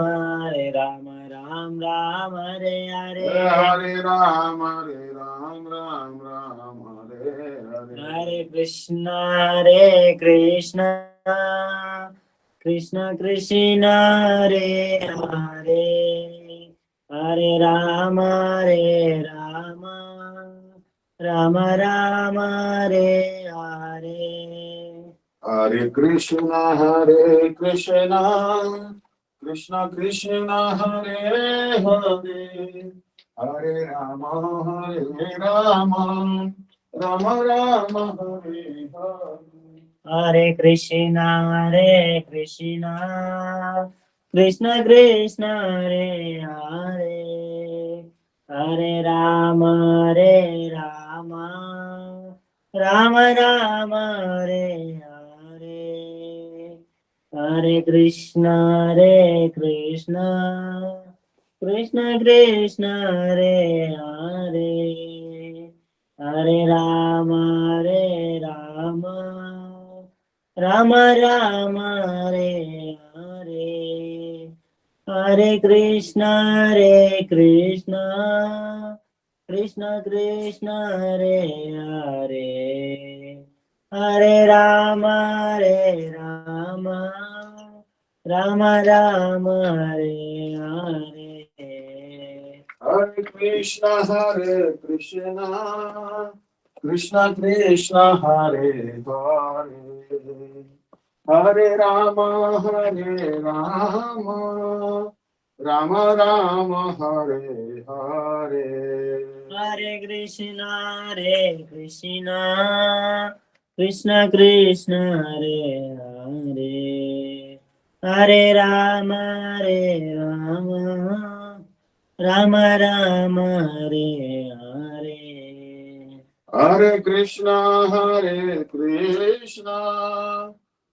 Ram Hare Hare. Hare Ram, Ram, Hare Hare. Hare Krishna, Krishna Hare Hare. Hare Rama Hare Hare. Hare Krishna, Krishna Krishna, Hare Hare, Hare Rama, Rama Rama, Hare Hare. Hare Krishna, Krishna Krishna, Hare Hare. Hare Rama, Rama Hare Hare. Hare Krishna, Krishna Krishna, Hare Hare. Hare Rama, Rama Hare Hare. Hare Krishna, Krishna Hare Hare. Hare Rama, Rama Hare Hare. Hare Krishna, Krishna Krishna, Hare Hare, Hare Rama, Rama Rama, Hare Hare. Hare Krishna, Krishna Krishna, Hare Hare, Hare Rama, Rama Rama, Hare Hare. Hare Krishna,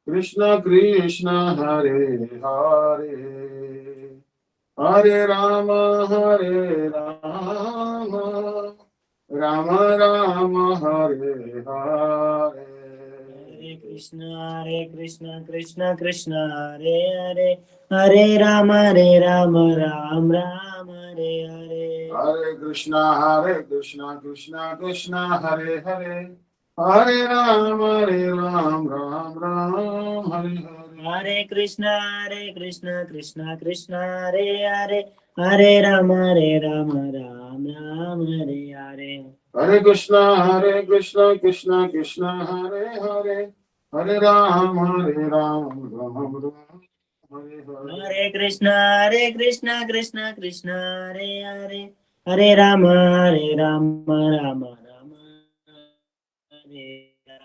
Krishna Krishna, Hare Hare, Hare Rama, Rama Rama, Hare Hare. Hare Krishna, Krishna Krishna, Hare Hare, Hare Rama, Rama Rama, Hare Hare. Hare Krishna, Krishna Krishna, Hare Hare, Hare Rama, Ram Ram, Hare Hare. Hare Krishna, Krishna Krishna, Hare Hare, Hare Rama, Ram Ram, Hare Hare. Hare Krishna, Krishna Krishna, Hare Hare, Hare Ram, Ram Ram, Hare Hare. Hare Krishna, Krishna Krishna, Hare Hare, Hare Rama, Rama Rama, Hare Hare. Hare Krishna, Krishna Krishna, Hare Hare,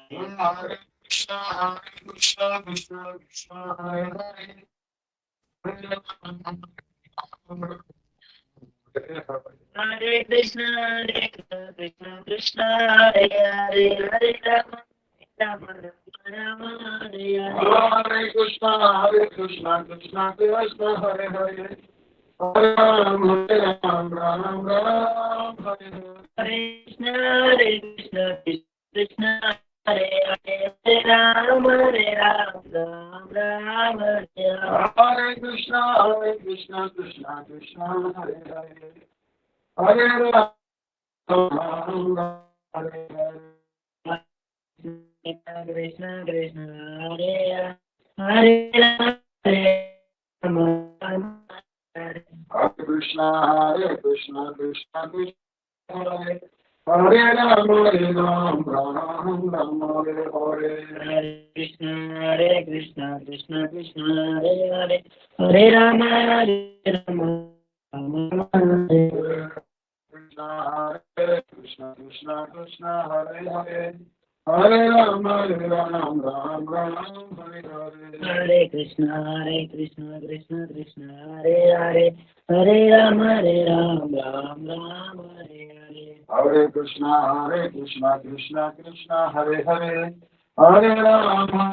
Hare Hare Krishna, Krishna Krishna, Hare Hare, Hare Rama, Rama Rama, Hare Hare. Hare Krishna, Krishna Krishna, Hare Hare, Hare Ram, Ram Ram, Hare Hare. Hare Krishna, Krishna Krishna, Hare Hare, Hare Rama, Ram Ram, Hare Hare. Hare Krishna, Krishna Krishna, Hare Hare, Hare Ram, Hare Hare. Krishna Krishna, Hare Hare, Hare Rama, Hare Krishna, Krishna Krishna, Hare Hare Ram, Ram Ram, Hare Hare. Hare Krishna, Krishna Krishna, Hare Hare, Hare Rama, Rama Hare Hare. Krishna, Krishna Krishna, Hare Hare, Hare Ram, Ram Ram, Hare Hare. Hare Krishna, Krishna Krishna, Hare Hare, Hare Rama, Ram Ram, Hare Hare. Hare Krishna, Krishna Krishna, Hare Hare, Hare Ram, Ram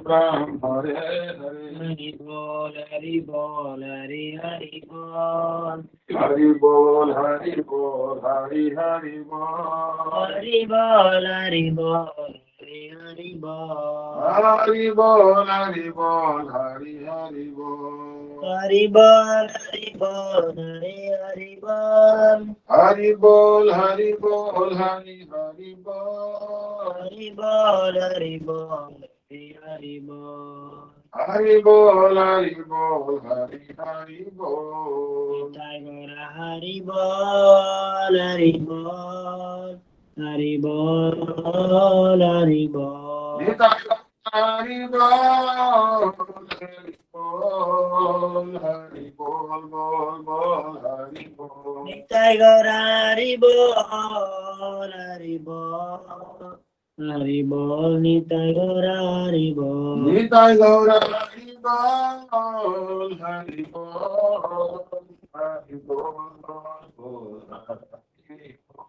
Ram, Hare Hare. Hari Bol, Hari Bol, Hari Hari Bol. Hari Bol, Hari Bol, Hari Hari Bol. Hari Bol, Hari Bol, Hari Hari Bol. Hari Bol, Hari Bol, Hari Hari Bol. Hari Bol, Hari Bol, Hari Hari Bol. Hari Bol, Hari Bol, Hari Hari Bol. Hari Bol, Hari Bol, Hari Hari Bol. Hari Bol, Hari Bol, Hari Hari Bol. Gora Hari Bol, Hari Bol, Hari Bol, Hari Bol. Hari Bol, Hari Bol, Hari Bol, Bol, Bol, Hari Bol. Nitai Gora Hari Bol, Hari Bol. Hari Bol, Nitai Gora Hari Bol. Nitai Gaura Hari Bol, Hari Bol, Hari Bol, Bol, Bol, Hari Bol.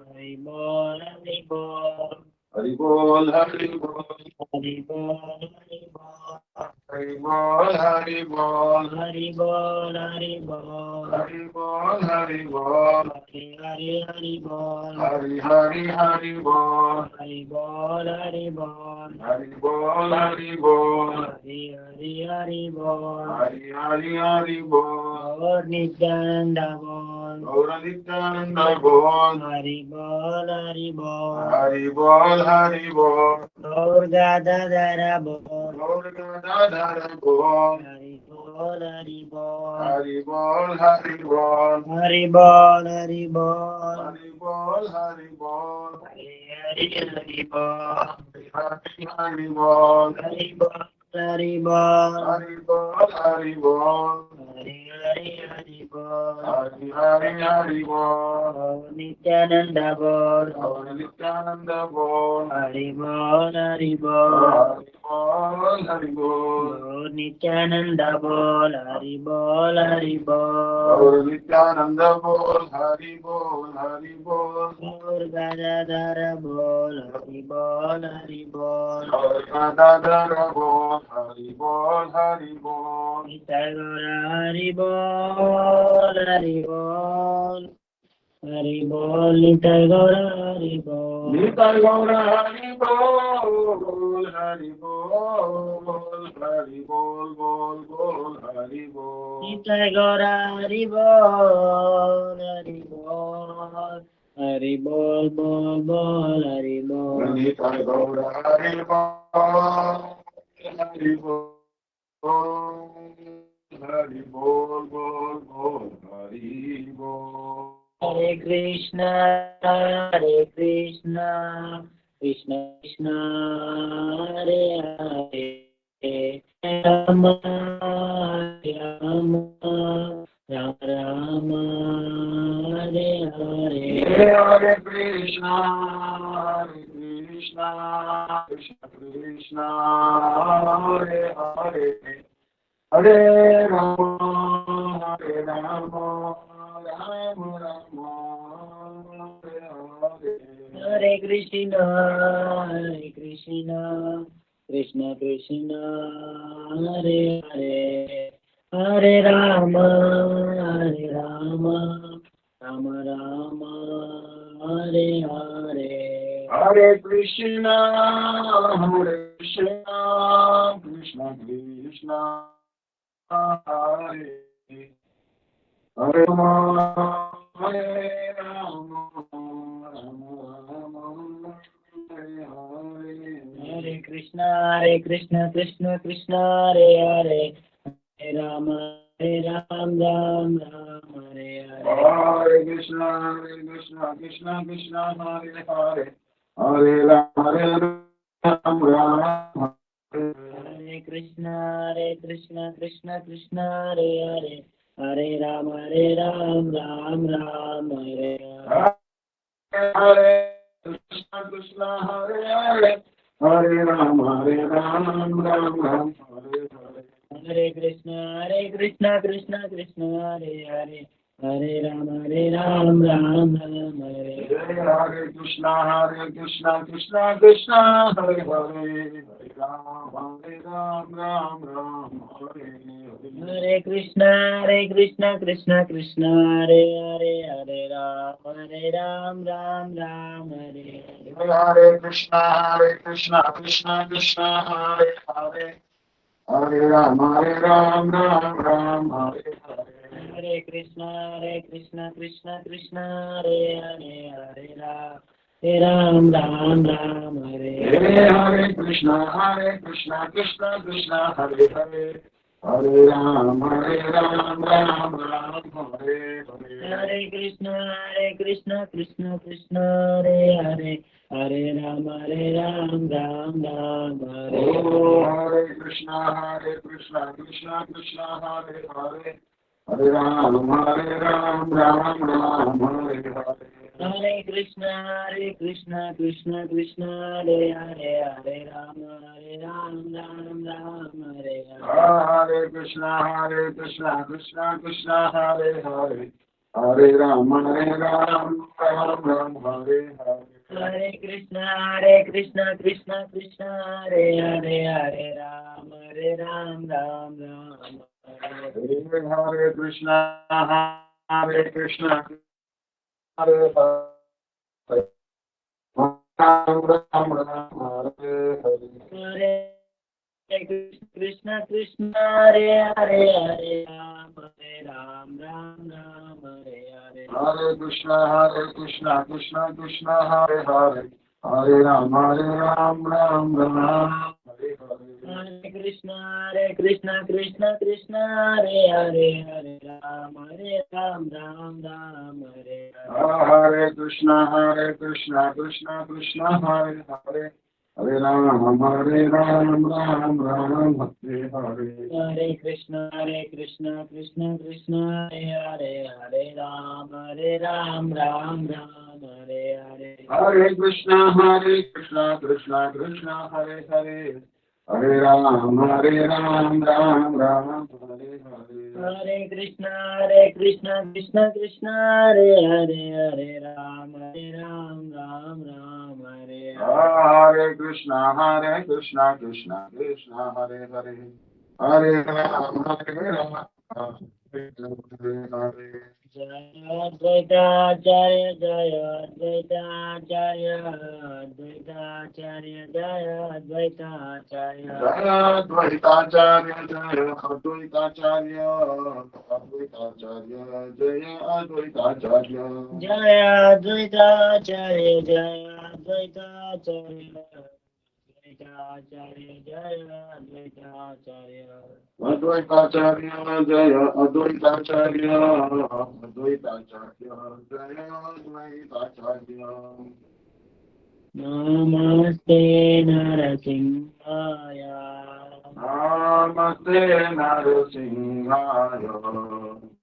Hari Bol, Hari Bol. Hari Bol, Hari Bol, Hari Bol, Hari Bol. Hari Bol, Hari Bol, Hari Bol, Hari Bol. Hari Bol, Hari Bol, Hari Hari Hari Bol. Hari Hari Hari Bol, Hari Bol, Hari Bol. Hari Bol, Hari Bol, Hari Hari Hari Bol. Hari Hari Hari Bol, Gaur Nityananda Bol. Gaura Nityananda Bol, Hari Bol, Hari Bol. Hari Bol, Hari Bol, Gaur Gadadhara Bol. Gaura Gadadhara Bol, Hari Bol, Hari Bol, Hari Bol, Hari Bol, Hari Bol, Hari Bol, Hari Bol, Hari Bol, Hari Hari Bol, Hari Bol, Hari Bol, Hari Bol, Hari Bol, Hari Bol, Hari Hari Bol, Hari Hari Hari Bol, Nityananda Bol, Nityananda Bol, Hari Bol, Hari Bol, Hari Bol, Hari Bol, Nityananda Bol, Hari Bol, Hari Bol, Nityananda Bol, Hari Bol, Hari Bol, Gaur Gadadhara Bol, Hari Bol, Hari Bol, Gadadhara Bol, Hari Bol, Hari Bol, Nitai Gaura Hari Bol, Hari Bol, Hari Bol, Nitai Gaura Hari Bol, Nitai Gaura Hari Bol, Hari Bol, Hari Bol, Bol, Bol, Hari Bol. Nitai Gaura Hari Bol, Hari Bol, Hari Bol, Bol, Bol, Hari Bol. Nitai Gaura Hari Bol, Hari Bol, Hari Bol, Bol, Bol, Hari Bol. Hare Krishna, Hare Krishna, Krishna Krishna, Hare Hare, Rama, Rama, Rama Rama, Hare Hare. Hare Krishna, Hare Krishna, Krishna Krishna, Hare Hare, Hare Rama, Hare Rama, Rama Rama, Hare Hare. Hare Krishna, Hare Krishna, Krishna Krishna, Hare Hare, Hare Rama, Hare Rama, Rama Rama, Hare Hare. Hare Krishna, Hare Krishna, Krishna Krishna, Hare Hare Rama, Hare Rama, Rama Rama, Hare Hare. Hare Krishna, Krishna Krishna, Hare Hare, Hare Rama, Ram Ram, Hare Hare. Hare Krishna, Krishna Krishna, Hare Hare, Hare Rama, Ram Ram, Hare Krishna, Krishna Krishna, Hare Hare, Hare Rama, Ram Ram, Hare Hare. Hare Krishna, Krishna Hare Hare, Hare Rama, Ram Ram, Hare Hare. Hare Krishna, Krishna Krishna, Hare Hare, Hare Rama, Ram Ram, Hare Hare. Hare Krishna, Krishna Krishna, Hare Hare, Hare Rama, Ram Ram, Hare Hare. Hare Krishna, Krishna Krishna, Hare Hare, Hare Ram, Ram Ram, Hare Hare. Hare Krishna, Krishna Krishna, Hare Hare, Hare Rama, Ram Ram, Hare Hare. Hare Krishna, Krishna Krishna, Hare Hare, Hare Ram, Ram Ram, Hare Hare. Hare Krishna, Krishna Krishna, Hare Hare, Hare Ram, Ram Ram, Hare Hare. Hare Krishna, Krishna Krishna, Hare Hare, Hare Ram, Ram Ram, Hare Hare. Hare Krishna, Krishna Krishna, Hare Hare, Hare Ram, Ram Ram, Hare Hare. Hare Krishna, Krishna Krishna, Hare Hare, Hare Ram, Ram Ram, Hare Hare. Hare Krishna, Krishna Krishna, Hare Hare, Hare Ram, Ram Ram, Hare Hare. Hare Krishna, Krishna Krishna, Hare Hare, Hare Ram, Ram Ram, Hare Hare. Hare Krishna, Krishna, Hare Hare, Ram Ram, Hare Hare. Hare Krishna, Hare Hare, Hare Ram, Ram Hare Hare. Hare Krishna, Krishna Krishna, Hare Hare, Hare Ram, Ram Ram, Hare Hare Krishna Krishna Krishna Hare Hare Hare Ram Ram Ram Hare Hare Hare Krishna Krishna Krishna Hare Hare Hare Ram Ram Ram Hare Hare Hare Krishna Krishna Krishna Hare Hare Hare Ram Ram Hare Hare Hare Krishna Krishna Krishna Hare Hare Hare Ram Ram Hare Hare Hare Krishna Krishna Krishna Hare Hare Hare Ram Ram Hare Hare Hare Krishna Krishna Krishna Hare Hare Hare Ram Hare Hare Jaya Advaitacharya Jaya Advaitacharya Advaitacharya Jaya Advaitacharya Jaya Advaitacharya Jaya Advaitacharya Advaitacharya Jaya Advaitacharya Jaya Advaitacharya Jaya Advaitacharya Advaitacharya Jaya Advaitacharya Advaitacharya Jaya Advaitacharya Advaitacharya Jaya Advaitacharya Namaste Narasimhaya Namaste Narasimhaya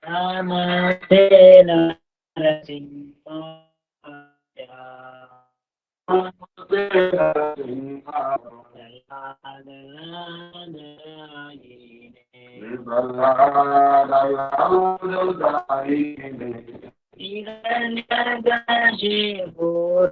Namaste Narasimhaya Namaste Narasimhaya Hiranyakashipu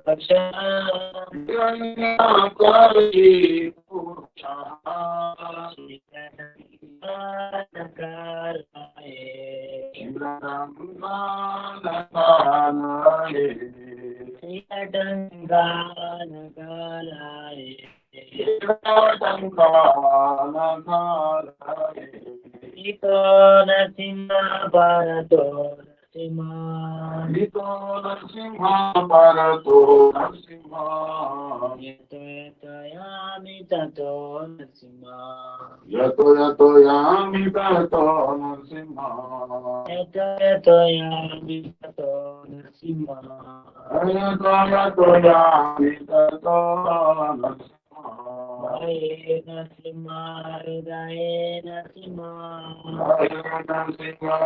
Ito Nasimha Bharato Nasimha Nito Narasimha Bharato Narasimha Yato Yato Yami Tato Nasimha Yato Yato Yami Tato Narasimha Yato Yato Yami Tato Nasimha Yato Yato Yami Tato Narasimha Hare Nasimha Hare Nasimha Hare Narasimha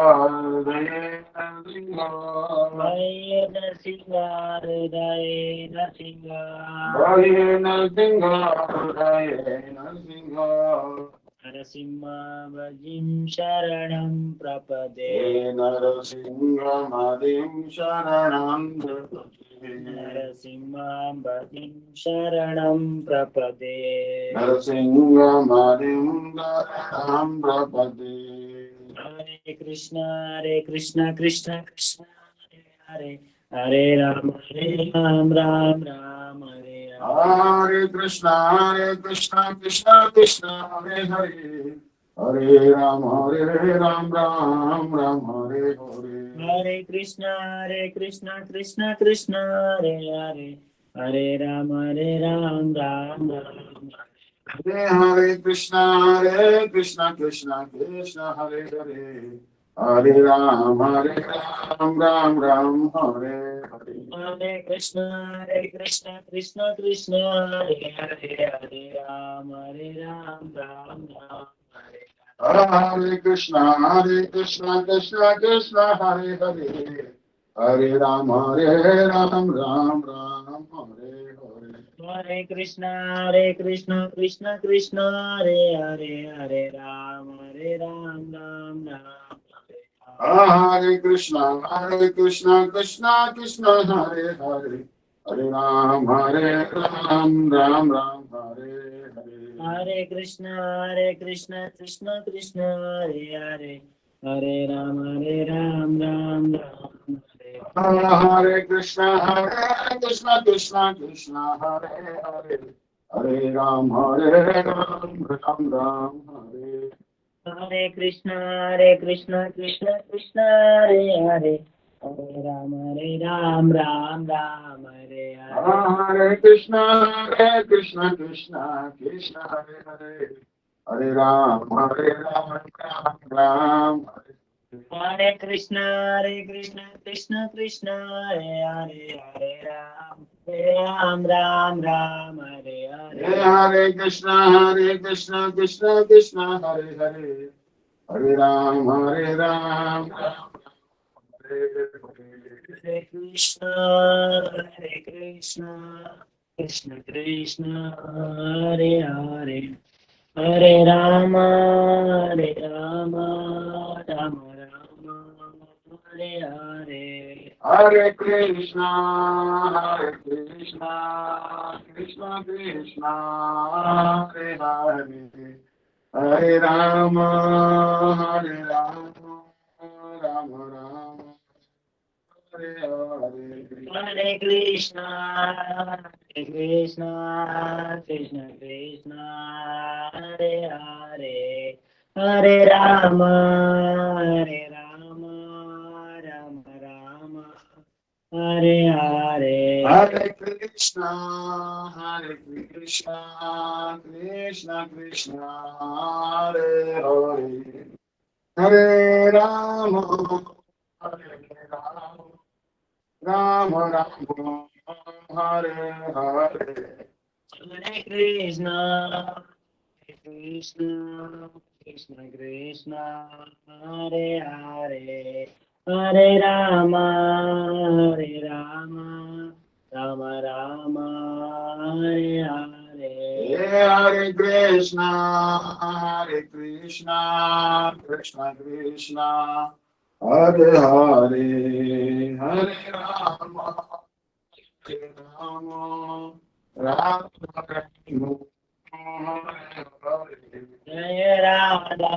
Hare Narasimha Hare Nasimha Hare Nasimha Hare Narasimha Hare Narasimha Narasimha Bhajim Sharanam Prapade Narasimhadim Sharanam Prapade Narasimha Bhajim Sharanam Prapade Narasimhadim Sharanam Prapade Hare Krishna Krishna Krishna Hare Hare Hare Ram Ram Ram Hare Hare Hare Krishna Krishna Krishna Hare Hare Hare Ram Ram Hare Hare Hare Krishna Krishna Krishna Hare Hare Hare Ram Ram Hare Krishna Krishna Krishna Hare Hare Hare Ram Ram Hare Hare Hare Krishna Krishna Krishna Hare Hare Hare Ram Ram Hare Hare Krishna Krishna Krishna Hare Hare Hare Ram Ram Hare Hare Hare Krishna Krishna Krishna Hare Hare Hare Ram Ram Hare Hare Krishna Krishna Krishna Hare Hare Hare Ram Ram Hare Hare Hare Krishna Krishna Krishna Hare Hare Hare Ram Ram Hare Hare Krishna Krishna Hare Hare Hare Ram Ram Hare Hare Krishna Krishna Krishna Hare Hare Hare Ram, Ram Ram, Hare Hare. Hare Krishna Krishna Krishna Hare Hare, Hare Ram, Ram Ram. Hare Krishna, Krishna Krishna, Hare Hare, Hare Ram, Ram Ram, Hare Hare. Hare Krishna Krishna Krishna Hare Hare, Hare Ram, Ram Hare Hare. Hare Krishna, Krishna Krishna, Hare Hare, Hare Rama, Rama Rama, Hare Hare. Hare Krishna Krishna Krishna, Hare Hare, Hare Rama, Rama Rama, Hare Hare. Hare Krishna, Krishna Krishna, Hare Hare, Hare Rama, Rama Rama, Hare Hare. Hare Krishna Krishna Krishna, Hare Hare, Hare Rama, Hare Rama, Rama Rama, Hare Hare. Hare Krishna, Krishna Krishna, Hare Hare, Hare Rama, Rama Rama, Hare Hare. Hare Krishna Krishna Krishna, Hare Hare, Hare Rama, Hare Rama, Rama Rama, Hare Hare. Jaya Radha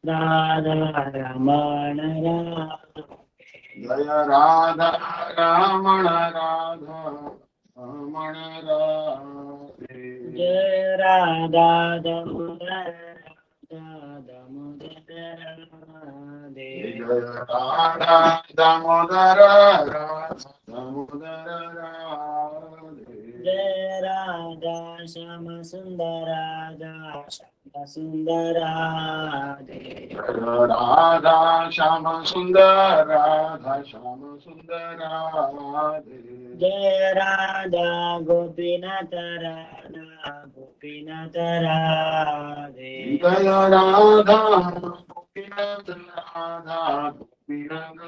Radha Ramana Radha. Jaya Radha Ramana Radha Ramana Radhe. Jaya Radha Damodar Radhe. Jaya Radha Damodara Damodara Radhe. Jaya Radha Shama Sundara Shama Sundara Jaya Radha Shama Sundara Radha Shama Sundara Radhe. Jaya Radha Gopinath Radha Gopinath Radhe. Jaya Radha Gopinath Radha Gopinath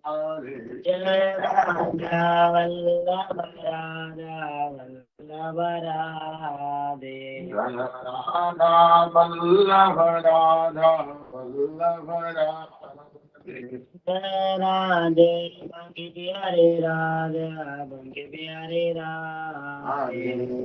Radhe. Jaya Radha Vallabha Radha Vallabha Radhe. Jaya Radha Vallabha Radha Vallabha Radhe. Jaya Radhe Banki Bihari Radha Banki Bihari Radhe.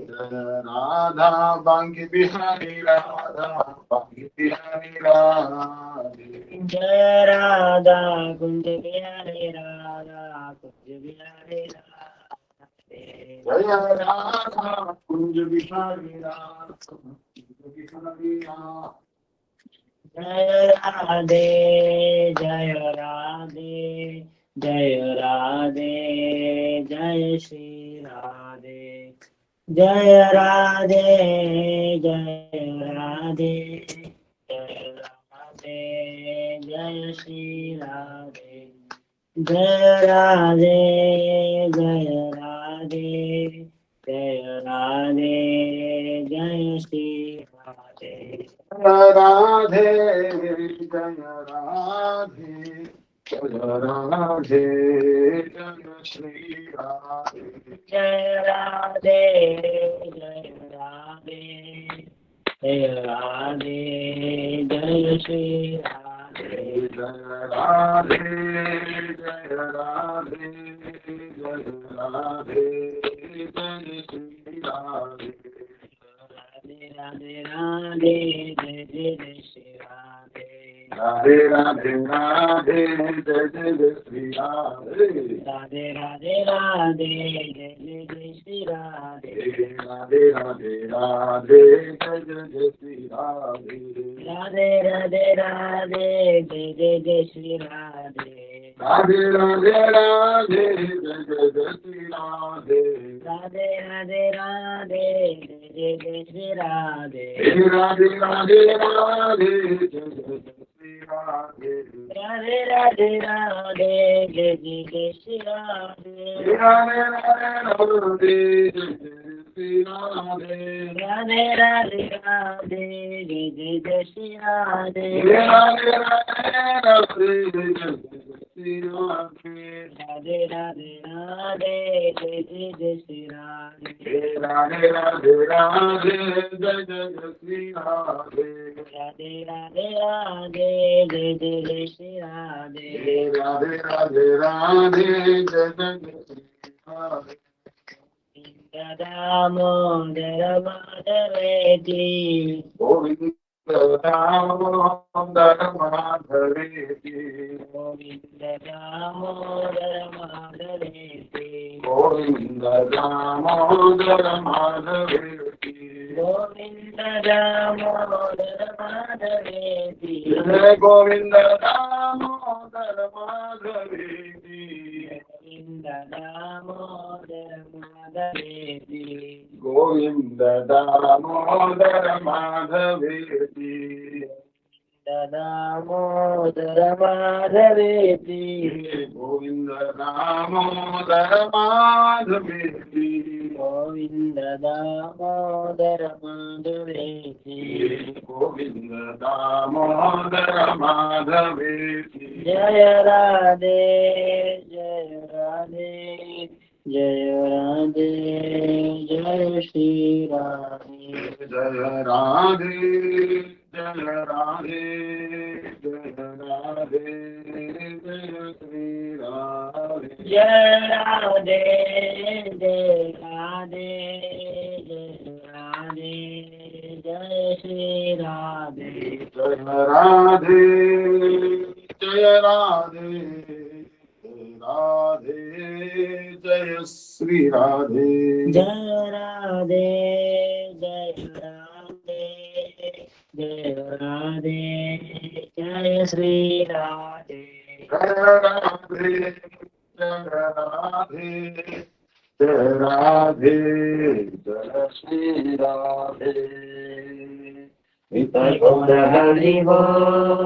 Jaya Radha Banki Bihari Radha Banki Bihari Radhe. Jaya Radha Kunj Bihari Radha Kunj Bihari Radhe. Jaya Radha Kunj Bihari Radha Kunj Bihari Radhe. Jaya Radhe, Jaya Radhe, Jaya Radhe, Jaya Shri Radhe. Jaya Radhe, Jaya Radhe, Jaya Radhe, Jaya Shri Radhe. Jaya Radhe, Jaya Radhe, Jaya Radhe, Jaya Shri Radhe. Radhe, Jaya Radhe, Jaya Radhe, Jaya Shri Radhe. Jaya Radhe, Jaya Radhe, Jaya Radhe, Jaya Shri Radhe. Jaya Radhe, Jaya Radhe, Jaya Radhe, Jaya Shri Radhe. Radhe Radhe Radhe, Jai Jai Shri Radhe. Radhe Radhe Radhe, Jai Jai Jai Shri Radhe. Radhe Radhe Radhe, Jai Jai Jai Shri Radhe. Radhe Radhe Radhe, Jai Jai Jai Shri Radhe. Radhe Radhe Radhe, Jai Jai Jai Shri Radhe. Radhe Radhe Radhe, Jai Jai Jai Shri Radhe. Radhe Radhe Radhe, Jai Jai Jai Shri Radhe. Radhe Radhe Radhe, Jai Jai Jai Shri Radhe. Radhe Radhe Radhe, Jai Jai Jai Shri Radhe. Radhe Radhe Radhe, Jai Jai Shri Radhe. Radhe Radhe Radhe, Jai Jai Jai Shri Radhe. Radhe Radhe Radhe, Jai Jai Shri Radhe. Radhe Radhe Radhe, Jai Jai Jai Shri Radhe. Radhe Radhe Radhe, Jai Jai Jai Shri Radhe. Radhe Radhe Radhe, Jai Jai Jai Shri Radhe. Radhe Radhe Radhe, Jai Jai Jai Shri Radhe. Govinda Damodara Madhaveti. Govinda Damodara Madhaveti. Govinda Damodara Madhaveti. Govinda Damodara Madhaveti. Govinda Damodara Madhaveti. Jai Govinda Damodara Madhaveti. Govinda Damodara Madhaveti. Govinda Damodara Madhaveti. Damodara Madhaveti. Govinda Damodara Madhaveti. Govinda Damodara Madhaveti. Govinda Damodara Madhaveti. Jaya Radhe, Jaya Radhe, Jaya Radhe, Jaya Shri Radhe. Jaya Radhe, Jaya Radhe, Jaya Radhe, Jaya Shri Radhe. Jaya Radhe, Jaya Radhe, Jaya Radhe, Jaya Shri Radhe. Jaya Radhe, Jaya Radhe, Jaya Radhe, Jaya Shri Radhe. Jaya Radhe, Jaya Radhe, Jaya Radhe, Jaya Shri Radhe. Jaya Radhe, Jaya Radhe, Jaya Radhe, Jaya Shri Radhe. Nitai Gaura Hari Bol,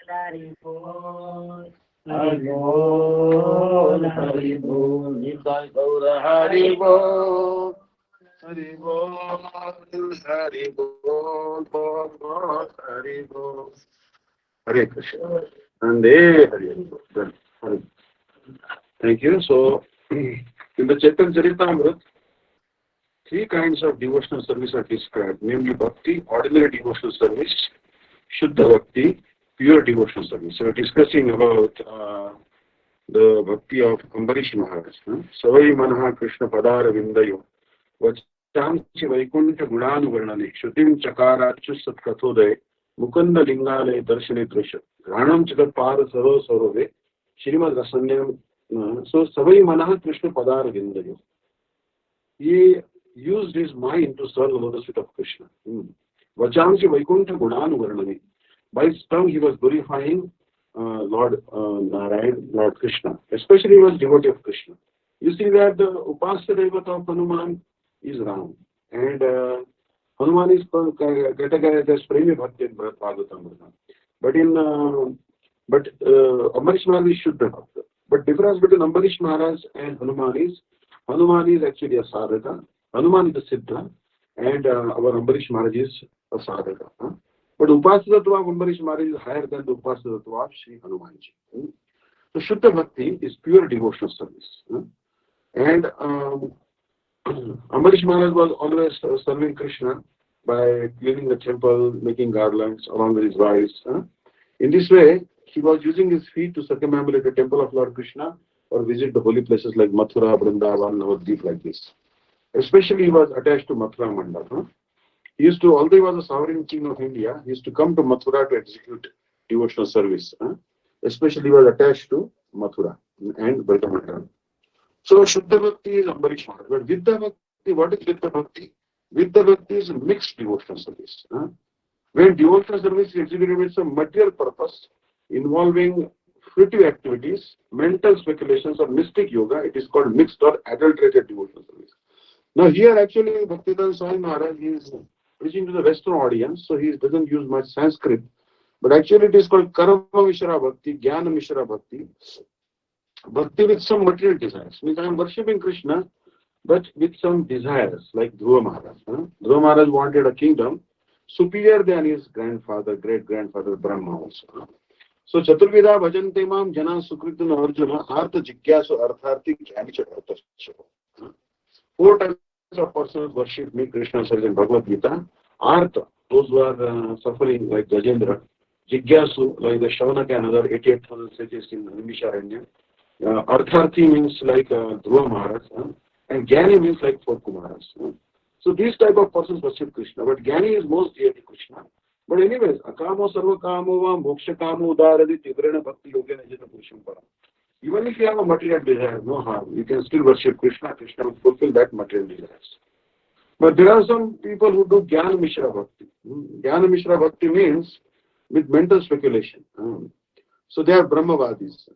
Hari Bol, Hari Bol, Hari Bol. Nitai Gaura Hari Bol, Hari Bol, Hari Bol, Bol, Bol, Hari Bol. Hare Krishna. And Hare Bol. Hare. Thank you. So, in the Chaitanya Charitamrita, three kinds of devotional service are described, namely Bhakti, ordinary devotional service, Shuddha Bhakti, pure devotional service. So, we're discussing about the Bhakti of Ambarish Maharaj. Savai Manaha Krishna Padara Vindayo, Vachanchi Vaikuntha Gunanuvarnane, Shrutim Chakarachu Satkathodaya, Mukunda Lingale Darshane Drisha, Ranam Chakat Pada Saro Sarove, Shrimad Rasanyam. So, Savai Manaha Krishna Padara Vindayo. He used his mind to serve the lotus feet of Krishna. Vachansi Vaikuntha Gunanuvarnane. By his tongue he was glorifying Lord Narayan, Lord Krishna. Especially he was devotee of Krishna. You see that the Upasya Devata of Hanuman is Ram. And Hanuman is categorized as Premi Bhakti in Bhagavatamrita. But Ambarish Maharaj is Shuddha Bhakta. But difference between Ambarish Maharaj and Hanuman is actually a sadhaka, Hanuman is a siddha, and our Ambarish Maharaj is a sadhaka. But Upasadhatva of Ambarish Maharaj is higher than the Upasadhatva of Sri Hanumanji. So Shuddha Bhakti is pure devotional service. And Ambarish Maharaj was always serving Krishna by cleaning the temple, making garlands along with his wives. In this way, he was using his feet to circumambulate the temple of Lord Krishna or visit the holy places like Mathura, Vrindavan, Navadvip, like this. Especially he was attached to Mathura Mandap. He used to, although he was a sovereign king of India, he used to come to Mathura to execute devotional service. Especially he was attached to Mathura and Brajamandala. So Shuddha Bhakti is Ambarish Maharaj. But Vidya Bhakti, what is Vidya Bhakti? Vidya Bhakti is mixed devotional service. When devotional service is executed with some material purpose involving fruitive activities, mental speculations, or mystic yoga, it is called mixed or adulterated devotional service. Now here actually Bhaktivedanta Swami Maharaj is preaching to the Western audience, so he doesn't use much Sanskrit. But actually it is called Karma Mishra Bhakti, Jnana Mishra Bhakti. Bhakti with some material desires. Means I am worshipping Krishna, but with some desires, like Dhruva Maharaj. Dhruva Maharaj wanted a kingdom superior than his grandfather, great-grandfather Brahma also. So Chaturvida Bhajante Mam Jana Sukritan Arjuna Artha Jigyasu Artharthi Jnanicha Arthasya. Four types of persons worship me, Krishna says in Bhagavad Gita. Artha, those who are suffering like Gajendra. Jigyasu, like the Shaunaka and other 88,000 sages in Nimisharanya. Artharthi means like Dhruva Maharaj. And Jnani means like four Kumaras. So these type of persons worship Krishna. But Jnani is most dearly Krishna. But anyways, Akamo Sarva Kamo Va Moksha Kamo Udaradi Tivrena Bhakti Yogena Jita Purusham Param. Even if you have a material desire, no harm. You can still worship Krishna. Krishna will fulfill that material desires. But there are some people who do Jnana Mishra Bhakti. Jnana Mishra Bhakti means with mental speculation. So they are Brahmavadis.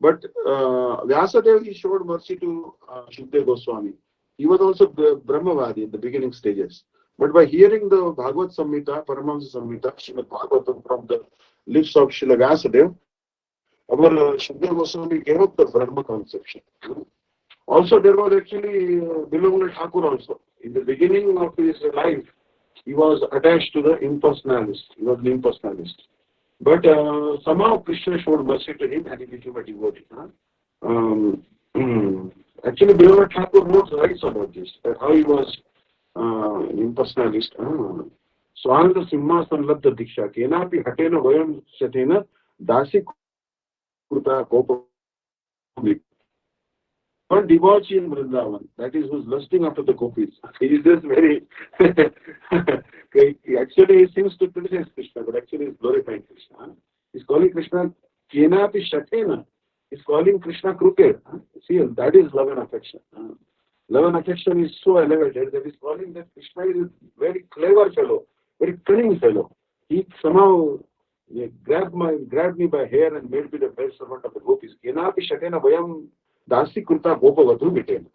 But Vyasadeva, he showed mercy to Shukdev Goswami. He was also Brahmavadi in the beginning stages. But by hearing the Bhagavad Samhita, Paramahamsa Samhita, Srimad Bhagavatam from the lips of Srila Vyasadeva, our Shukdev Goswami gave up the Brahma conception. Also, there was actually Bilamala Thakur also. In the beginning of his life, he was attached to the impersonalist. He was an impersonalist. But somehow Krishna showed mercy to him and he became a devotee. Actually, Bilamala Thakur writes about this, that how he was an impersonalist. Swananda Simhasan Labda Diksha, Kenapi Hatena Vayam Shatena, Dasi Kruta Kopa. One debauchee in Vrindavan, that is who's lusting after the gopis. He is just very actually he seems to criticize Krishna, but actually he's glorifying Krishna. He's calling Krishna Kenapi Shatena. He's calling Krishna crooked. See, that is love and affection. Love and affection is so elevated that he's calling that Krishna is a very clever fellow, very cunning fellow. He somehow grabbed me by hair and made me the best servant of the gopis. Kenapi Shatena Vayam Dasi Kruta Gopavadhu Mitena.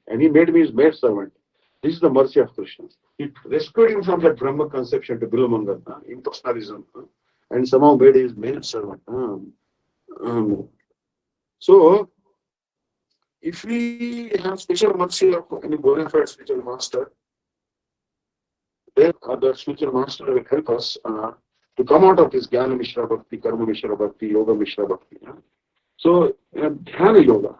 And he made me his maid servant. This is the mercy of Krishna. He rescued him from that Brahma conception to Bilamanga, impersonalism, and somehow made his maid servant. So, if we have special mercy of any bona fide spiritual master, then the spiritual master will help us to come out of this Jnana Mishra Bhakti, Karma Mishra Bhakti, Yoga Mishra Bhakti. So, Dhyana Yoga.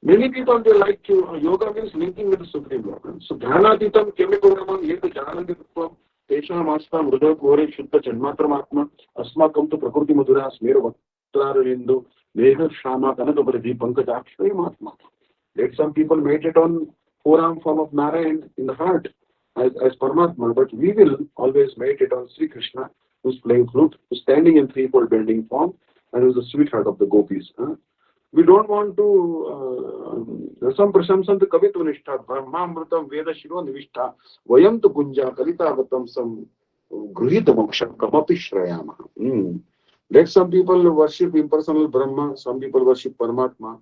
Many people, they like to, yoga means linking with the Supreme Lord. So, Dhyana-titam, Kemikoramam, Yeta Jnana-ditvam, Tesham Asta, Mrudha Kore, Shuddha Janmatram-atma, Asmakam to Prakriti Madhura, Smero Vaktrarindu, Megha Shama, Kanakabradhi, Pankajakshri-matma. Let some people meditate on forearm form of Narayan in the heart as Paramatma, but we will always meditate on Sri Krishna, who's playing flute, who's standing in threefold bending form, and who's the sweetheart of the gopis. We don't want to, some prasamsant kavitva nishtha, brahmamrutam veda shiro nivishta, vayam tu gunja kalitavatam sam gruhita moksham kamapi shrayama. Let some people worship impersonal Brahma, some people worship Paramatma,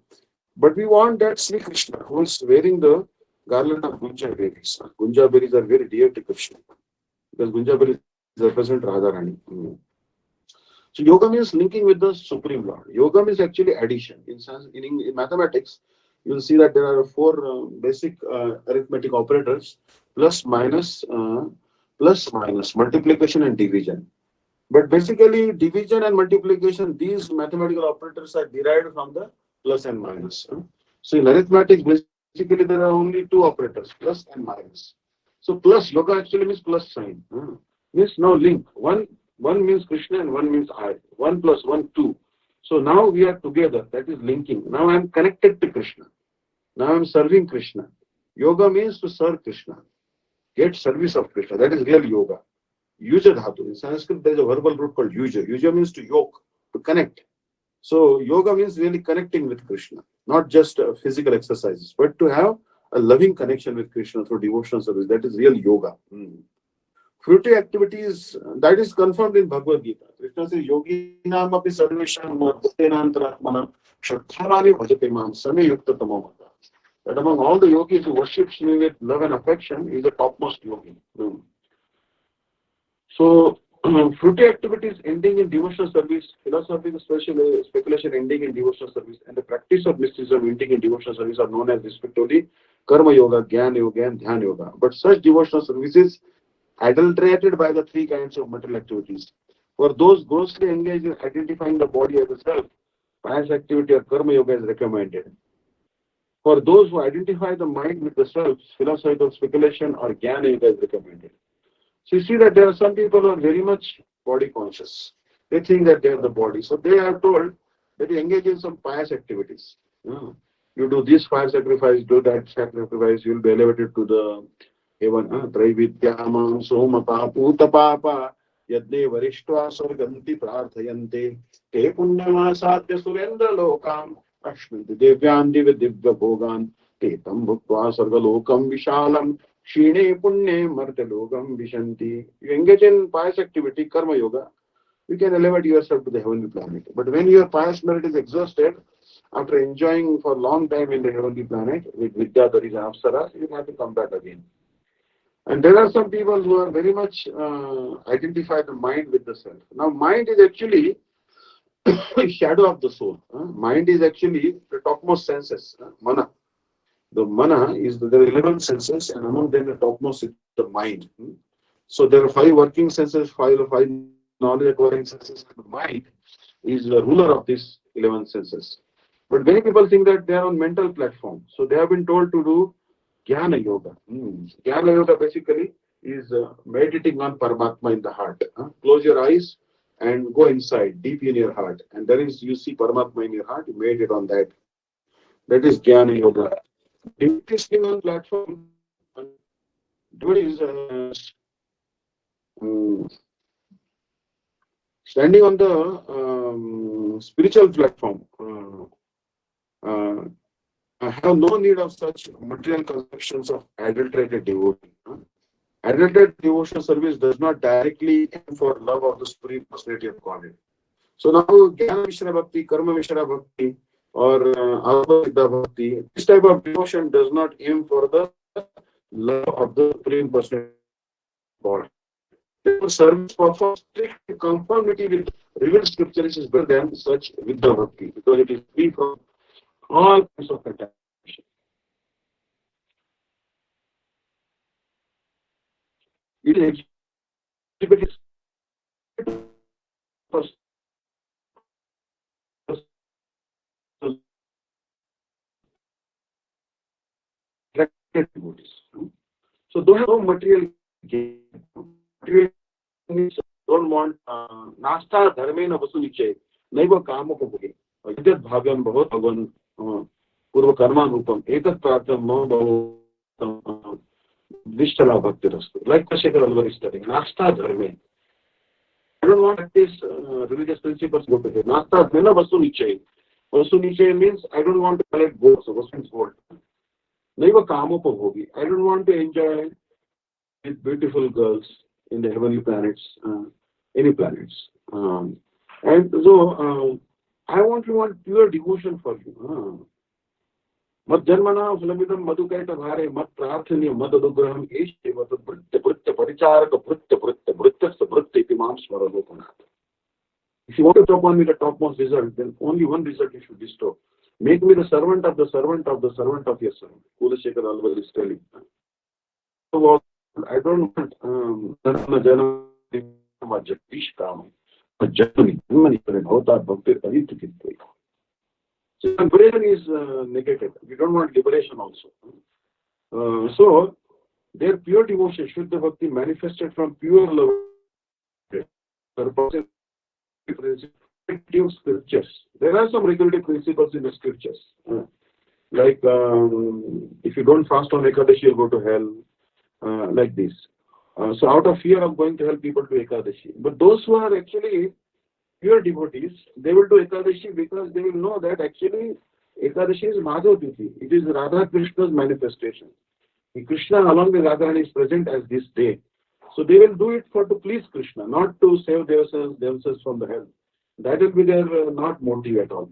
but we want that Sri Krishna, who is wearing the garland of gunja berries. Gunja berries are very dear to Krishna, because gunja berries represent Radharani. So yoga means linking with the Supreme Lord. Yoga means actually addition. In mathematics, you will see that there are four basic arithmetic operators: plus, minus, multiplication and division. But basically, division and multiplication, these mathematical operators are derived from the plus and minus. So in arithmetic, basically there are only two operators, plus and minus. So plus, yoga actually means plus sign. Means now link. One means Krishna and one means I. 1 plus 1, 2. So now we are together. That is linking. Now I am connected to Krishna. Now I am serving Krishna. Yoga means to serve Krishna. Get service of Krishna. That is real yoga. Yuja dhatu. In Sanskrit, there is a verbal root called yuja. Yuja means to yoke, to connect. So yoga means really connecting with Krishna, not just physical exercises, but to have a loving connection with Krishna through devotional service. That is real yoga. Fruity activities, that is confirmed in Bhagavad Gita. Krishna says, Yogi nam api sarvesham bhutenantaratmana shraddhavani bhajate mam same yukta tamamata. That among all the yogis who worships me with love and affection is the topmost yogi. So, fruity activities ending in devotional service, philosophical speculation ending in devotional service, and the practice of mysticism ending in devotional service are known as respectively Karma Yoga, Jnana Yoga, and Dhyana Yoga. But such devotional services adulterated by the three kinds of material activities. For those grossly engaged in identifying the body as a self, pious activity or Karma Yoga is recommended. For those who identify the mind with the self, philosophical speculation or Jnana Yoga is recommended. So you see that there are some people who are very much body conscious. They think that they are the body. So they are told that you engage in some pious activities. You do this fire sacrifice, do that sacrifice, you will be elevated to the heaven. Traividyamam somapa putapapa yadne varishtva sarganti prarthayante te punyamasadya surendra lokam ashminti devyanti vidivya bhogan te tam bhuktva sargalokam vishalam Shine Punne Martalogam Vishanti. You engage in pious activity, Karma Yoga, you can elevate yourself to the heavenly planet. But when your pious merit is exhausted, after enjoying for a long time in the heavenly planet with Vidya, that is Apsara, you have to come back again. And there are some people who are very much identify the mind with the self. Now, mind is actually a shadow of the soul. Mind is actually the topmost senses, mana. The mana is there are 11 senses, and among them the topmost is the mind. So there are 5 working senses, five knowledge acquiring senses. The mind is the ruler of these 11 senses. But many people think that they are on mental platform. So they have been told to do Jnana Yoga. Jnana Yoga basically is meditating on Paramatma in the heart. Close your eyes and go inside, deep in your heart. And there is, you see Paramatma in your heart, you meditate on that. That is Jnana Yoga. Devotee sitting on platform, devotees um, standing on the spiritual platform have no need of such material conceptions of adulterated devotee. Adulterated devotional service does not directly aim for love of the Supreme Personality of Godhead. So now Jnana Mishra Bhakti, Karma Mishra Bhakti, or Avadita Bhakti, this type of devotion does not aim for the love of the Supreme Personality of God. Therefore, service performs strict conformity with revealed scriptures is better than such Vidya Bhakti, because it is free from all kinds of contamination. It is exhibited devotees. So those have no material gain. Material means don't want nasta dharmena vasu niche naiva kama bhoge yad bhavyam bhavat bhavan purva karma rupam etat pratam ma bhav vishtala bhakti rastu. Like Kashekar Alvar is studying nasta dharme. I don't want these religious principles go to here. Nasta dharmena vasu niche. Vasu niche means I don't want to collect gold. So vasu means gold. Naiva kama bhogi. I don't want to enjoy with beautiful girls in the heavenly planets, any planets. And so I want pure devotion for you. Mat janmana sulamidam madhukaita bhare mat prarthaniya mad anugraham esheva vritta vritta paricharaka vritta vritta vritta vritta itimam smaralokanat. If you want to top on me the topmost result, then only one result you should bestow. Make me the servant of the servant of the servant of your servant. Kulashekar Alvar is telling. I don't want Jagdish Kam, but Jagni, Bhota Bhakti Parit. So liberation is negated. We don't want liberation also. So their pure devotion, Shuddha Bhakti, manifested from pure love. Scriptures. There are some regulative principles in the scriptures. Like if you don't fast on Ekadashi, you'll go to hell. Like this. So out of fear of going to hell, people do Ekadashi. But those who are actually pure devotees, they will do Ekadashi because they will know that actually Ekadashi is Madhav Tithi. It is Radha Krishna's manifestation. Krishna along with Radharani is present as this day. So they will do it for to please Krishna, not to save themselves from the hell. That will be their not motive at all.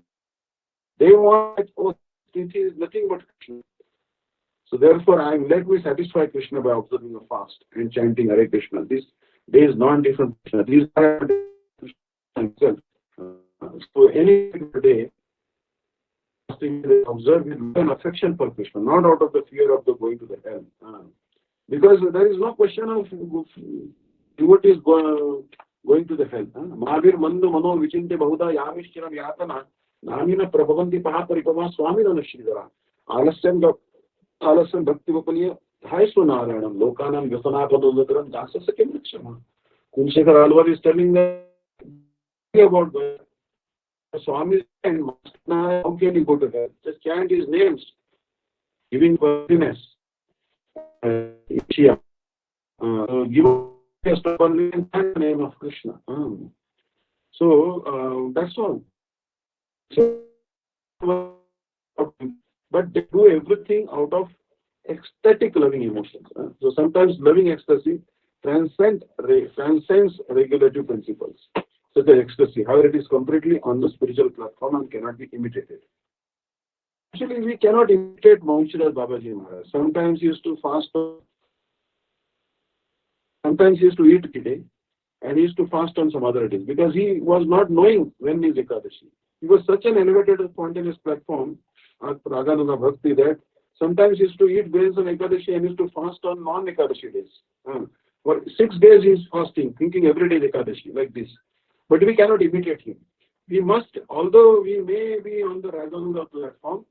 They want that, oh, Tithi is nothing but Krishna. So therefore, let me satisfy Krishna by observing a fast and chanting Hare Krishna. This day is non-different Krishna. These are Krishna himself. So any particular day, fasting they observe with an affection for Krishna, not out of the fear of the going to the hell. Because there is no question of devotees going to the hell. Mahavir Mandu Mano Vichinte Bahuda Yamishchiram Yatana Namina Prabhavanti Pahaparipama Swamina Nashridara. Alasam Bhakti Vapaniya Thaisu Narayanam Lokanam Vyasanapadodakaram Dasasa Kimrikshama. Kumsekar Alwar is telling them about the Swami and Master. How can you go to hell? Just chant his names, giving worthiness. Give us the name of Krishna. So that's all. So, but they do everything out of ecstatic loving emotions. So sometimes loving ecstasy transcends regulative principles. So the ecstasy, however, it is completely on the spiritual platform and cannot be imitated. Actually, we cannot imitate Maunchidas Babaji Maharaj. Sometimes he used to fast, sometimes he used to eat today, and he used to fast on some other days because he was not knowing when is Ekadashi. He was such an elevated, spontaneous platform at Raganuga Bhakti that sometimes he used to eat grains on Ekadashi and he used to fast on non-Ekadashi days. For 6 days he is fasting, thinking every day is Ekadashi, like this. But we cannot imitate him. We must, although we may be on the Raganuga platform,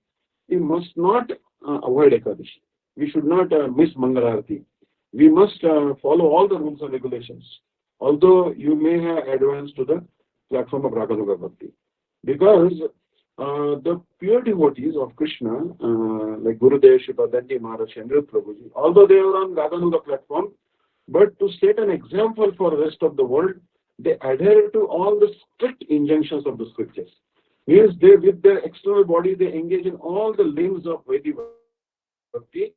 we must not avoid Ekadashi. We should not miss Mangalarati. We must follow all the rules and regulations. Although you may have advanced to the platform of Raganuga Bhakti. Because the pure devotees of Krishna, like Gurudev, Shripadanti Maharaj, Chandra Prabhuji, although they are on Raganuga platform, but to set an example for the rest of the world, they adhere to all the strict injunctions of the scriptures. Means they, with their external body, they engage in all the limbs of Vedic Bhakti,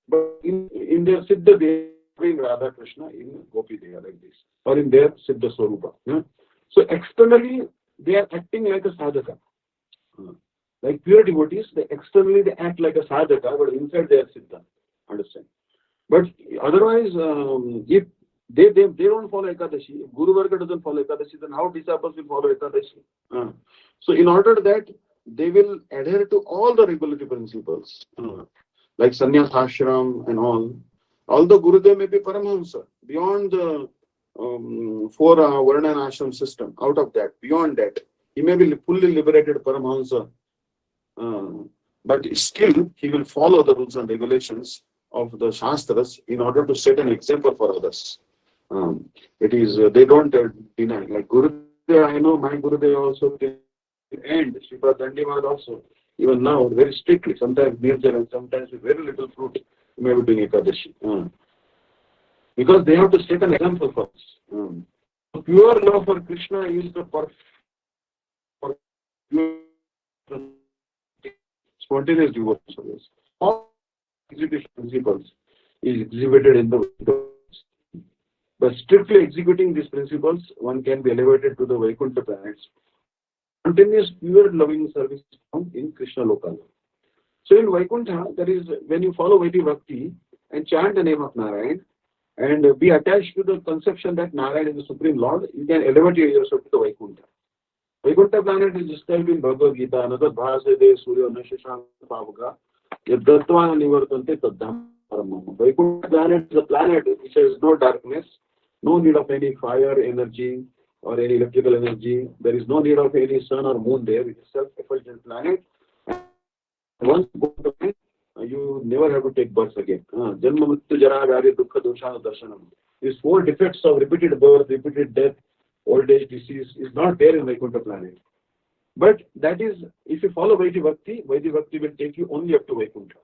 but in their Siddha, they are serving Radha Krishna in Gopi Deya like this, or in their Siddha Swarupa. So externally, they are acting like a sadhaka. Like pure devotees, externally they act like a sadhaka, but inside they are Siddha. Understand? But otherwise, if they don't follow Ekadashi, if Guru Varga doesn't follow Ekadashi, then how disciples will follow Ekadashi? So in order that they will adhere to all the regulatory principles, like Sannyas Ashram and all. Although Gurudev may be Paramahamsa, beyond the 4 Varna and Ashram system, out of that, beyond that, he may be fully liberated Paramahamsa, but still he will follow the rules and regulations of the Shastras in order to set an example for others. It is, they don't deny. Like Gurudev, I know my Gurudev also and Sripad Dandivad also, even now, very strictly, sometimes nirjal and sometimes with very little fruit, you may be doing Ekadashi. Because they have to set an example for us. Pure love for Krishna is the spontaneous devotion. All execution principles is exhibited in the by strictly executing these principles, one can be elevated to the Vaikuntha planets. Continuous pure loving service found in Krishna Lokana. So in Vaikuntha, there is, when you follow Vaidhi Bhakti and chant the name of Narayan and be attached to the conception that Narayan is the Supreme Lord, you can elevate yourself to the Vaikuntha. Vaikuntha planet is described in Bhagavad Gita, another Bhasede Surya Nashisham Pavaka, Yaddatva Nivartante Taddham Paramam. Vaikuntha planet is a planet which has no darkness, no need of any fire energy or any electrical energy. There is no need of any sun or moon there. It is a self-effulgent planet. And once you go to the planet, you never have to take birth again. Janma Mrityu Jara Vyadi Dukkha Doshana Darshanam. These 4 defects of repeated birth, repeated death, old age, disease is not there in Vaikuntha planet. But that is, if you follow Vaidhi Bhakti will take you only up to Vaikuntha.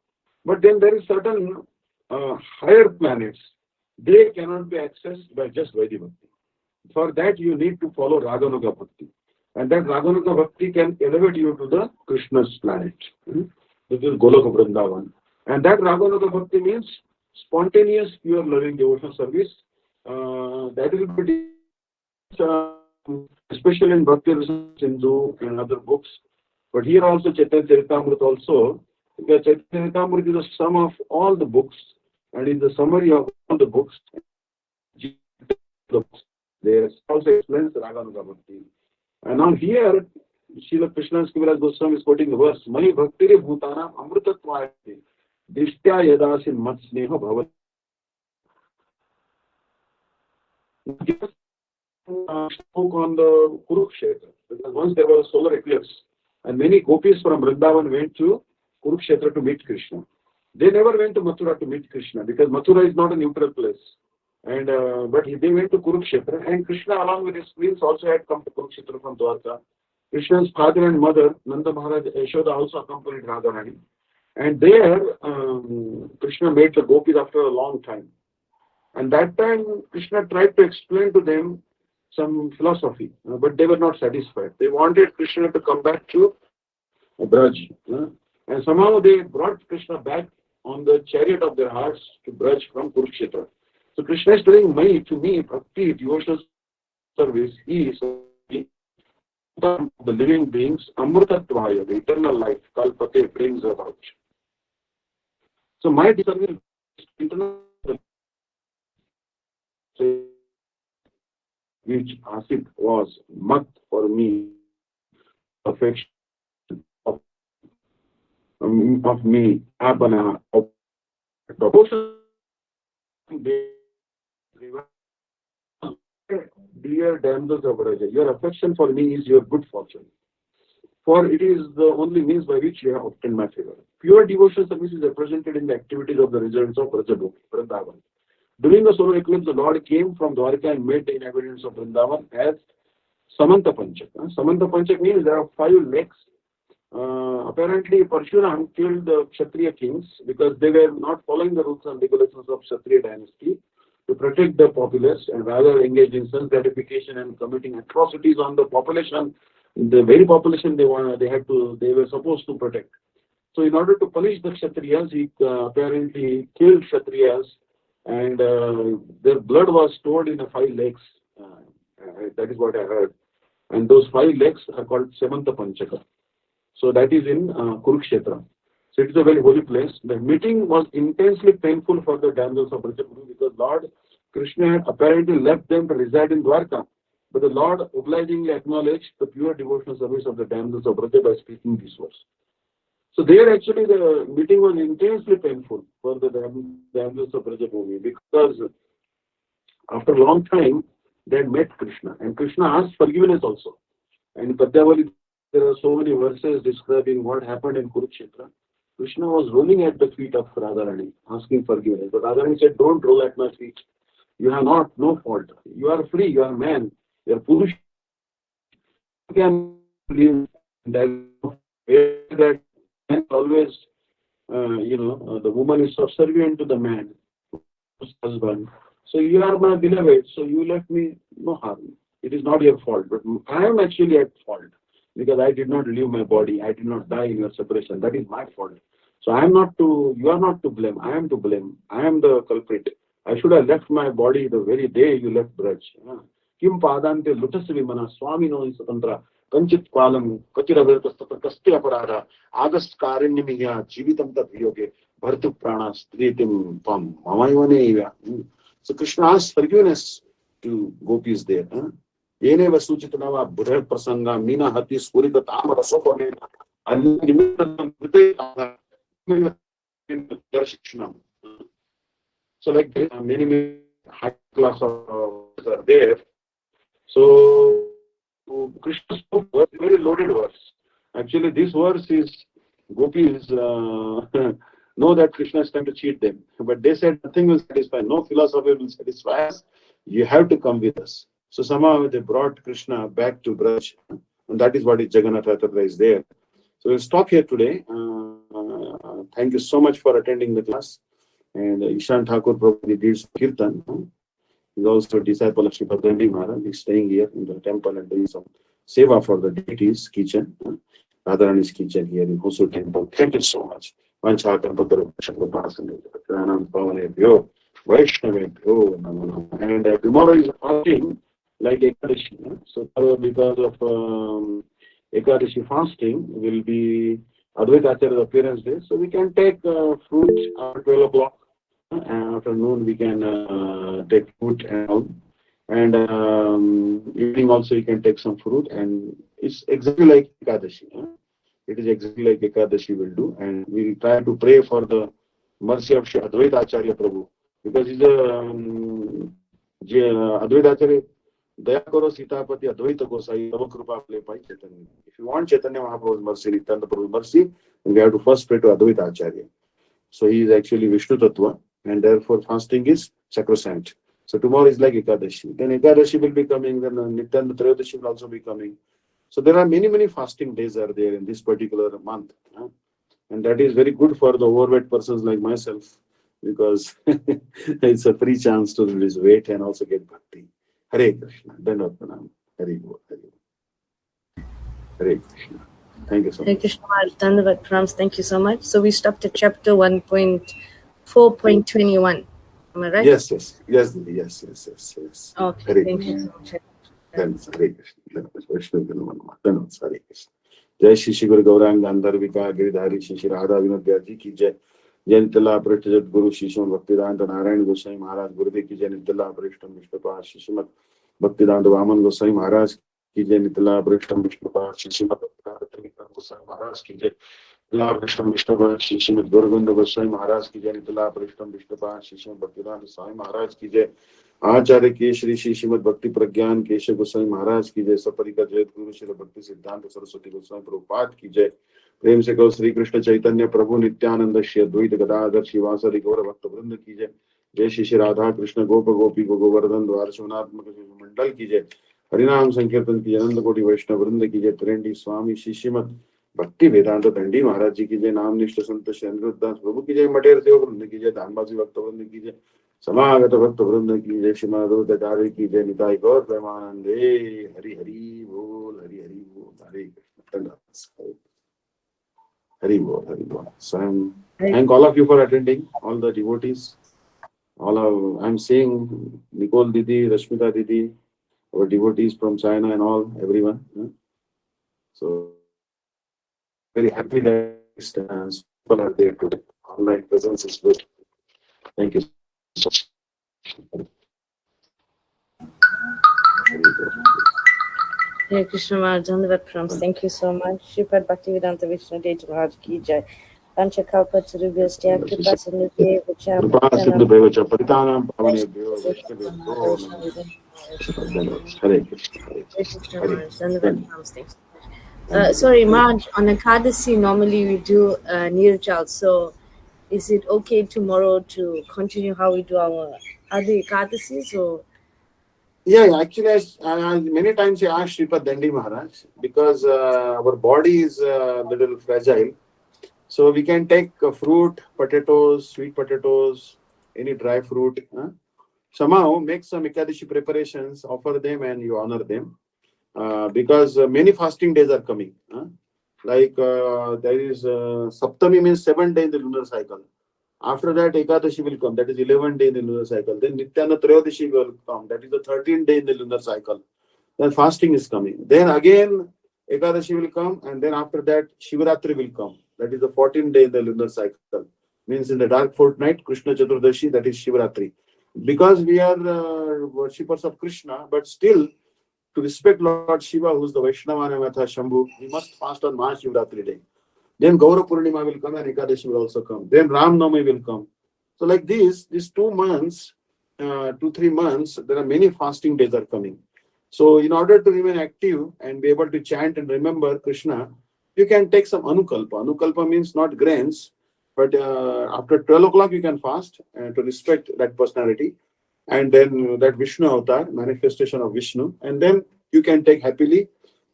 But then there is certain higher planets they cannot be accessed by just Vaidhi Bhakti. For that, you need to follow Raganuga Bhakti. And that Raganuga Bhakti can elevate you to the Krishna's planet. This is Goloka Vrindavan. And that Raganuga Bhakti means spontaneous, pure, loving devotional service. That will be especially in Bhakti Rasamrita Sindhu and other books. But here also Chaitanya Charitamrita also, because Chaitanya Charitamrita is the sum of all the books and is the summary of all the books. There also explains Raganuga Bhakti. And now here, Srila Krishna Kaviraj Goswami is quoting the verse, Mai Bhaktire Bhutana Amritatvayate Dishtya Yadasin Mat Sneha Bhavat. Spoke on the Kurukshetra, because once there was a solar eclipse, and many gopis from Vrindavan went to Kurukshetra to meet Krishna. They never went to Mathura to meet Krishna, because Mathura is not a neutral place. And but they went to Kurukshetra, and Krishna along with his queens also had come to Kurukshetra from Dwarka. Krishna's father and mother, Nanda Maharaj, Yashoda also accompanied Radharani. And there, Krishna met the gopis after a long time. And that time, Krishna tried to explain to them some philosophy, but they were not satisfied. They wanted Krishna to come back to Braj. And somehow they brought Krishna back on the chariot of their hearts to Braj from Kurukshetra. So Krishna is telling to me, Bhakti, devotional service, he is the living beings, Amritatvaya, the eternal life, Kalpate brings about. So my service is eternal, which Asit was mat for me, affection of me, Abana, of devotion. Dear damsels of Raja, your affection for me is your good fortune, for it is the only means by which you have obtained my favor. Pure devotional service is represented in the activities of the residents of Vrindavan. During the solar eclipse, the Lord came from Dwarka and met the inhabitants of Vrindavan as Samanta Panchak. Samanta Panchak means there are 5 legs. Apparently, Parshuram killed the Kshatriya kings because they were not following the rules and regulations of Kshatriya dynasty to protect the populace and rather engaged in self gratification and committing atrocities on the population, the very population they were supposed to protect. So, in order to punish the Kshatriyas, he apparently killed Kshatriyas, and their blood was stored in the 5 lakes. That is what I heard. And those 5 lakes are called Samanta Panchaka. So that is in Kurukshetra. So it is a very holy place. The meeting was intensely painful for the damsels of Brajabhumi because Lord Krishna had apparently left them to reside in Dwarka. But the Lord obligingly acknowledged the pure devotional service of the damsels of Braja by speaking these words. So there actually the meeting was intensely painful for the damsels of Brajabhumi because after a long time they had met Krishna and Krishna asked forgiveness also. And in Padyavali there are so many verses describing what happened in Kurukshetra. Krishna was rolling at the feet of Radharani, asking forgiveness. But Radharani said, don't roll at my feet. You have no fault. You are free, you are a man, you are Purush. You can live that man always, the woman is subservient to the man, husband. So you are my beloved, so you left me no harm. It is not your fault, but I am actually at fault because I did not leave my body, I did not die in your separation. That is my fault. So you are not to blame, I am to blame. I am the culprit. I should have left my body the very day you left Braj. Kim padante lutas vimana swami no satantra kanchit kalam kachiravirtastata kasti aparada agast karinyamiya jivitam tat viyoge bhartu prana stritim pam mamayvane. So Krishna asked forgiveness to gopis there. Yene vasuchitanava buddha prasanga mina hati skurita tamara sopane animitam vritayata darshanam. So like many high class are there. So Krishna spoke a very loaded verse. Actually, this verse is gopis know that Krishna is trying to cheat them, but they said nothing will satisfy. No philosophy will satisfy us. You have to come with us. So somehow they brought Krishna back to Braj, and that is what is Jagannath Yatra is there. So we'll stop here today. Thank you so much for attending the class. And Ishan Thakur Prabhu did some kirtan. He's also a disciple of Sri Bhadandi Maharaj. He's staying here in the temple and doing some seva for the deities' kitchen. Radharani's kitchen here in Hosur temple. Thank you so much. Vanchakam Padharabhashakam Pasanam Pavanebhyo Vaishnavebhyo Namo Namo. And tomorrow is fasting like Ekadashi. So because of Ekadashi fasting will be Advaita Acharya's appearance day. So we can take fruit after 12 o'clock. Afternoon we can take fruit and all. And evening also you can take some fruit. And it's exactly like Ekadashi. It is exactly like Ekadashi will do. And we will try to pray for the mercy of Shri Advaita Acharya Prabhu. Because he's a Advaita Acharya. Daya karo Sitapati Advaita Gosai Tava Krupa Ple Pai Chaitanya. If you want Chaitanya Mahaprabhu's mercy, Nityananda Prabhu's mercy, then we have to first pray to Advaita Acharya. So he is actually Vishnu Tattva, and therefore fasting is sacrosanct. So tomorrow is like Ekadashi. Then Ekadashi will be coming, then Nityananda Trayodashi will also be coming. So there are many fasting days are there in this particular month. And that is very good for the overweight persons like myself, because it's a free chance to release weight and also get bhakti. Hare Krishna. Dandavad Pranam. Hare Bol. Hare Krishna. Thank you so much. Hare Krishna Maharaj, Dandavad Pranams. Thank you so much. So we stopped at chapter 1.4.21. Am I right? Yes. Yes. Okay, Hare thank Krishna. you so much. Hare Krishna. Hare Krishna. जय श्री श्री गुरु गौरांग गांधर विकार गिरिधारी श्री श्री राधा विनोद जी की जय। जय नित्यला पृष्ठ जत गुरु शिशु भक्तिदांत नारायण गोसाई महाराज गुरुदेव की जय। नित्यला पृष्ठ विष्णुपाद शिशुमत भक्तिदांत वामन गोसाई महाराज की जय। नित्यला पृष्ठ विष्णुपाद शिशुमत भक्तिदांत गोसाई महाराज की जय। नित्यला पृष्ठ विष्णुपाद शिशुमत गुरुगुंद गोसाई महाराज की जय। नित्यला पृष्ठ विष्णुपाद शिशुमत भक्तिदांत स्वामी महाराज की जय। आचार्य केशरी श्री श्रीमद भक्ति प्रज्ञान केशव गोस्वामी महाराज की जय। सपरिका जय गुरु श्री भक्ति सिद्धांत सरस्वती गोस्वामी प्रभुपाद की जय। प्रेम से कहो श्री कृष्ण चैतन्य प्रभु नित्यानंद श्री अद्वैत गदाधर श्रीवासरि गौर भक्त वृंद की जय। जय श्री श्री राधा कृष्ण गोप गोपी गोवर्धन द्वार शिवनात्मक मंडल की जय। हरिनाम संकीर्तन की आनंद कोटि वैष्णव वृंद की जय। त्रिंडी स्वामी श्री श्रीमद भक्ति वेदांत दंडी महाराज जी की जय। नामनिष्ठ संत श्री अनिरुद्धदास प्रभु की जय। मटेर सेवक वृंद की जय। धामवासी भक्त वृंद की जय। समागत भक्त वृंद की जय। श्रीमदाचार्य की जय। निताई गौर प्रेमानंदे। हरि हरि बोल। हरि हरि बोल। हरे Krishna. Hare Bol, Hare Bol. So thank all of you for attending, all the devotees. I'm seeing Nicole Didi, Rashmita Didi, our devotees from China and all, everyone. So very happy that people are there today. Online presence is good. Thank you so much. Hare Krishna Maharaj, Dandavad Pranams. Thank you so much. Shripad Bhaktivedanta Vishnu Daivata Maharaj ki jai. Panchakalpa Tarubhyasya Kripa Sindhubhye Vacha Kripa Sindhubhye Vacha Paritanam Pavanebhyo Vaishnavebhyo Namo. Hare Krishna. Hare Krishna Maharaj, Dandavad Pranams. Thanks. Sorry, Maharaj, on Ekadasi normally we do Nirjal. So is it okay tomorrow to continue how we do our other Ekadasis or? Yeah, actually, many times I asked Sripad Dandi Maharaj, because our body is a little fragile. So we can take fruit, potatoes, sweet potatoes, any dry fruit. Somehow make some Ekadashi preparations, offer them and you honor them. Because many fasting days are coming. Like there is Saptami means 7 days in the lunar cycle. After that, Ekadashi will come. That is 11 days in the lunar cycle. Then Nityana Trayodashi will come. That is the 13th day in the lunar cycle. Then fasting is coming. Then again, Ekadashi will come. And then after that, Shivaratri will come. That is the 14th day in the lunar cycle. Means in the dark fortnight, Krishna Chaturdashi, that is Shivaratri. Because we are worshippers of Krishna, but still, to respect Lord Shiva, who is the Vaishnava Namatha Shambhu, we must fast on Mahashivratri day. Then Gaura Purnima will come and Ekadashi will also come. Then Ram Navami will come. So like these 2 months, 2-3 months, there are many fasting days are coming. So in order to remain active and be able to chant and remember Krishna, you can take some Anukalpa. Anukalpa means not grains, but after 12 o'clock you can fast to respect that personality. And then that Vishnu avatar, manifestation of Vishnu. And then you can take happily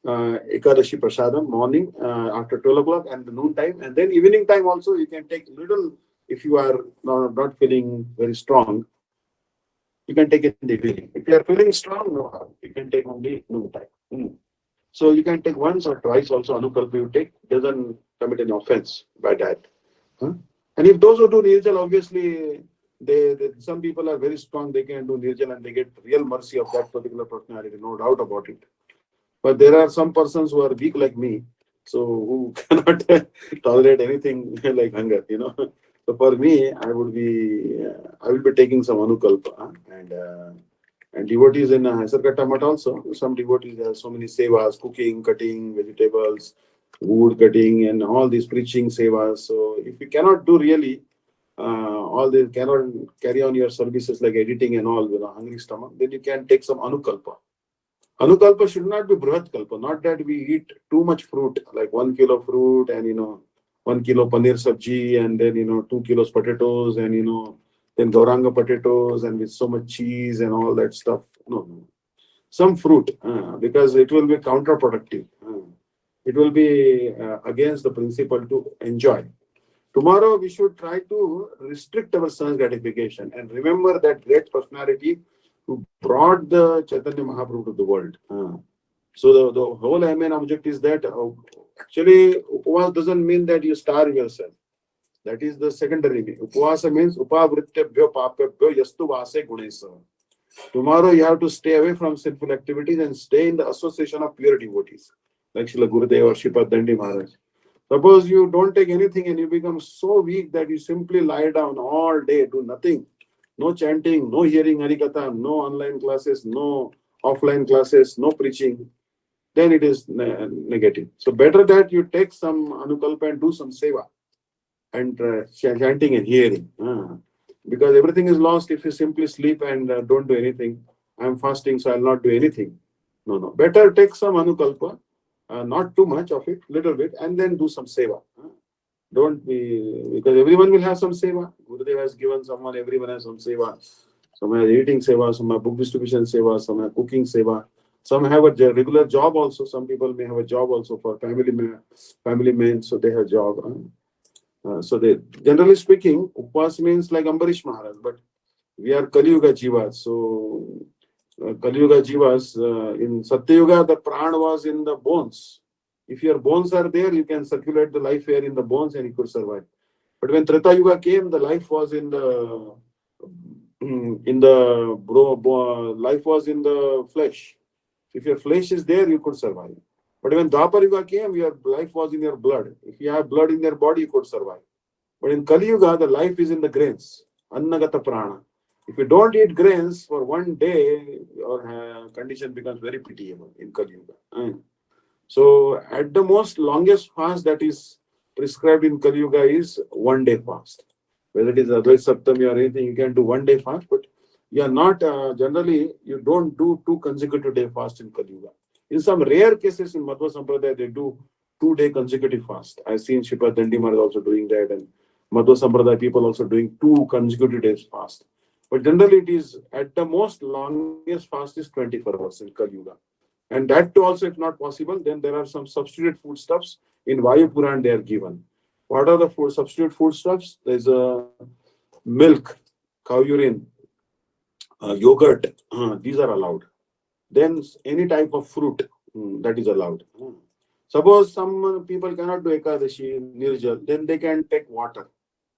Ekadashi Prasadam morning after 12 o'clock and the noon time. And then evening time also you can take little if you are not feeling very strong, you can take in the evening. If you are feeling strong, no harm. You can take only noon time. So you can take once or twice also anukalpa you take, doesn't commit any offense by that. Huh? And if those who do nirjal, obviously some people are very strong, they can do nirjal and they get real mercy of that particular personality, no doubt about it. But there are some persons who are weak like me, so who cannot tolerate anything like hunger, So for me, I will be taking some anukalpa, and devotees in Hasarkatta Math also. Some devotees have so many sevas, cooking, cutting vegetables, wood cutting, and all these preaching sevas. So if you cannot do really all this, cannot carry on your services like editing and all with a hungry stomach, then you can take some anukalpa. Anukalpa should not be Brihat Kalpa, not that we eat too much fruit, like 1 kilo fruit and 1 kilo paneer sabji and then 2 kilos potatoes and then Gauranga potatoes and with so much cheese and all that stuff. No, no. Some fruit, because it will be counterproductive. It will be against the principle to enjoy. Tomorrow we should try to restrict our sense gratification and remember that great personality who brought the Chaitanya Mahaprabhu to the world. So the whole main object is that actually upavas doesn't mean that you starve yourself. That is the secondary meaning. Upavasa means upavrittebhyo papebhyo yastu vase gunesa. Tomorrow you have to stay away from sinful activities and stay in the association of pure devotees, like Srila Gurudev or Sripad Dandi Maharaj. Suppose you don't take anything and you become so weak that you simply lie down all day, do nothing. No chanting, no hearing Harikatha, no online classes, no offline classes, no preaching. Then it is negative. So better that you take some anukalpa and do some seva and chanting and hearing. Because everything is lost if you simply sleep and don't do anything. I'm fasting, so I'll not do anything. No, no. Better take some anukalpa, not too much of it, little bit, and then do some seva. Don't be, because everyone will have some seva. Gurudev has given someone, everyone has some seva. Some have eating seva, some have book distribution seva, some have cooking seva. Some have a regular job also. Some people may have a job also for family men, so they have job. So they, generally speaking, upas means like Ambarish Maharaj, but we are Kali Yuga Jivas. So Kali Yuga Jivas, in Satya Yuga, the pran was in the bones. If your bones are there, you can circulate the life air in the bones and you could survive. But when Treta Yuga came, the life was in the life was in the flesh. If your flesh is there, you could survive. But when Dwapar Yuga came, your life was in your blood. If you have blood in your body, you could survive. But in Kali Yuga, the life is in the grains. Annagata prana. If you don't eat grains for one day, your condition becomes very pitiable in Kali Yuga. So at the most longest fast that is prescribed in Kali Yuga is 1 day fast. Whether it is Advait Saptami or anything, you can do 1 day fast, but you are not, generally, you don't do 2 consecutive day fast in Kali Yuga. In some rare cases in Madhva Sampradaya, they do 2 day consecutive fast. I've seen Sripad Dandi Maharaj also doing that, and Madhva Sampradaya people also doing 2 consecutive days fast. But generally, it is at the most longest fast is 24 hours in Kali Yuga. And that too also, if not possible, then there are some substitute foodstuffs in Vayu Puran they are given. What are the substitute foodstuffs? There's a milk, cow urine, yogurt. These are allowed. Then any type of fruit that is allowed. Suppose some people cannot do Ekadashi, Nirjal, then they can take water.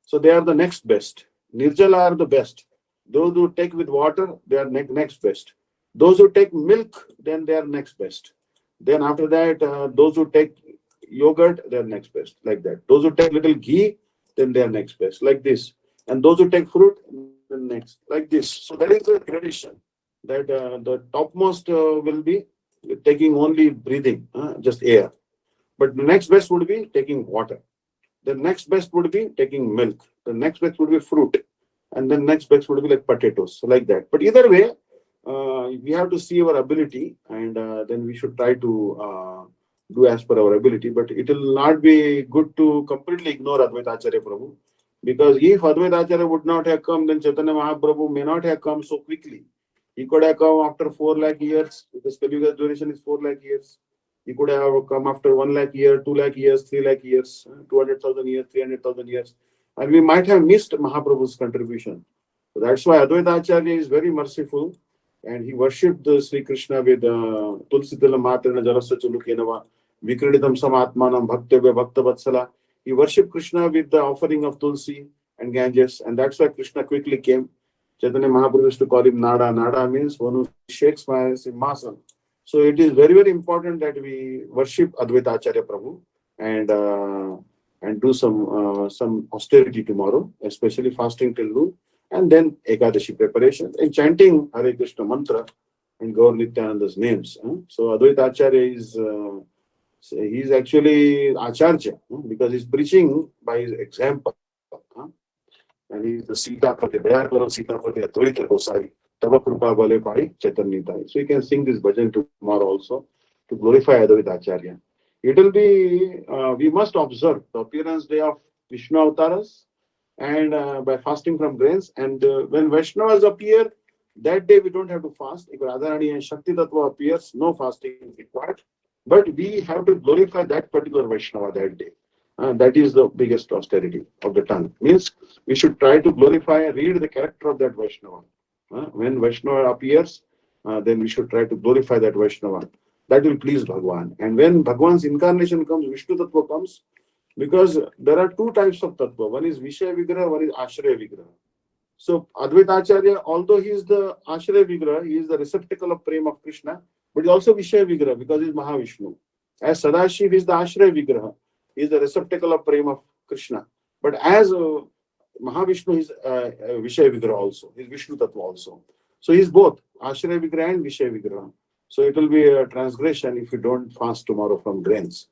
So they are the next best. Nirjal are the best. Those who take with water, they are next best. Those who take milk, then they are next best. Then after that, those who take yogurt, they are next best. Like that. Those who take little ghee, then they are next best. Like this. And those who take fruit, then next. Like this. So that is the tradition. That the topmost will be taking only breathing, just air. But the next best would be taking water. The next best would be taking milk. The next best would be fruit. And then next best would be like potatoes. So like that. But either way, we have to see our ability and then we should try to do as per our ability. But it will not be good to completely ignore Advaita Acharya Prabhu. Because if Advaita Acharya would not have come, then Chaitanya Mahaprabhu may not have come so quickly. He could have come after 4 lakh years, because Kali Yuga's duration is 4 lakh years. He could have come after 1 lakh year, 2 lakh years, 3 lakh years, 200,000 years, 300,000 years. and we might have missed Mahaprabhu's contribution. So that's why Advaita Acharya is very merciful, and he worshipped Sri Krishna with Tulsi Tila Matrana Jalasa Chulukenava Vikriditam Samatmanam Bhaktavya Bhakta Vatsala. He worshipped Krishna with the offering of Tulsi and Ganges, and that's why Krishna quickly came. Chaitanya Mahaprabhu used to call him Nada. Nada means one who shakes my simhasan. So it is very, very important that we worship Advaita Acharya Prabhu and do some austerity tomorrow, especially fasting till noon, and then Ekadashi preparation and chanting Hare Krishna mantra and Gaur Nityananda's names. So Advaita Acharya he's actually Acharya because he's preaching by his example. And he's the Sita Pati, Daya Karo Sita Pati Advaita Gosai, Tava Krupa Bale Pai Chaitanya. So you can sing this bhajan tomorrow also to glorify Advaita Acharya. It will be, we must observe the appearance day of Vishnu avatars and by fasting from grains. And when Vaishnavas appear, that day we don't have to fast. If Radharani and Shakti Tattva appears, no fasting is required. But we have to glorify that particular Vaishnava that day. That is the biggest austerity of the tongue. Means we should try to glorify and read the character of that Vaishnava. When Vaishnava appears, then we should try to glorify that Vaishnava. That will please Bhagwan. And when Bhagwan's incarnation comes, Vishnu Tattva comes, because there are two types of Tattva. One is Vishaya Vigraha, one is Ashraya Vigraha. So Advaita Acharya, although he is the Ashraya Vigraha, he is the receptacle of Prema of Krishna, but he is also Vishaya Vigraha because he is Mahavishnu. As Sadashiv is the Ashraya Vigraha, he is the receptacle of Prema of Krishna. But as Mahavishnu is Vishaya Vigraha also, he is Vishnu Tattva also. So he is both Ashraya Vigraha and Vishaya Vigraha. So it will be a transgression if we don't fast tomorrow from grains.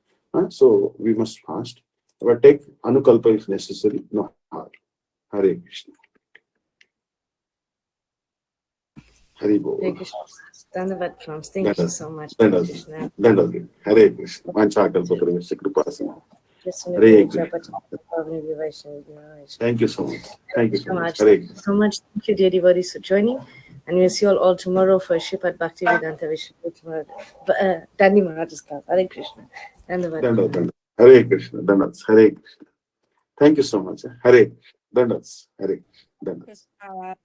So we must fast. But take Anukalpa if necessary, no harm. Hare Krishna. Hare Bol. Hare Krishna. Dhanyavad Prams. Thank you so much. Dandavad. Hare Krishna. Vanchakalpa Parvesya Kripasana. Hare Krishna. Thank you so much. Thank you so much. Thank you so much. Thank you, dear devotees, for joining. And we'll see you all tomorrow for Shripat Bhaktivedanta Vishnu Dandy Maharaj's class. Hare Krishna. Dandavad. Hare Krishna. Dandavad. Hare Krishna. Thank you so much. Hare Dandavad. Hare Dandavad.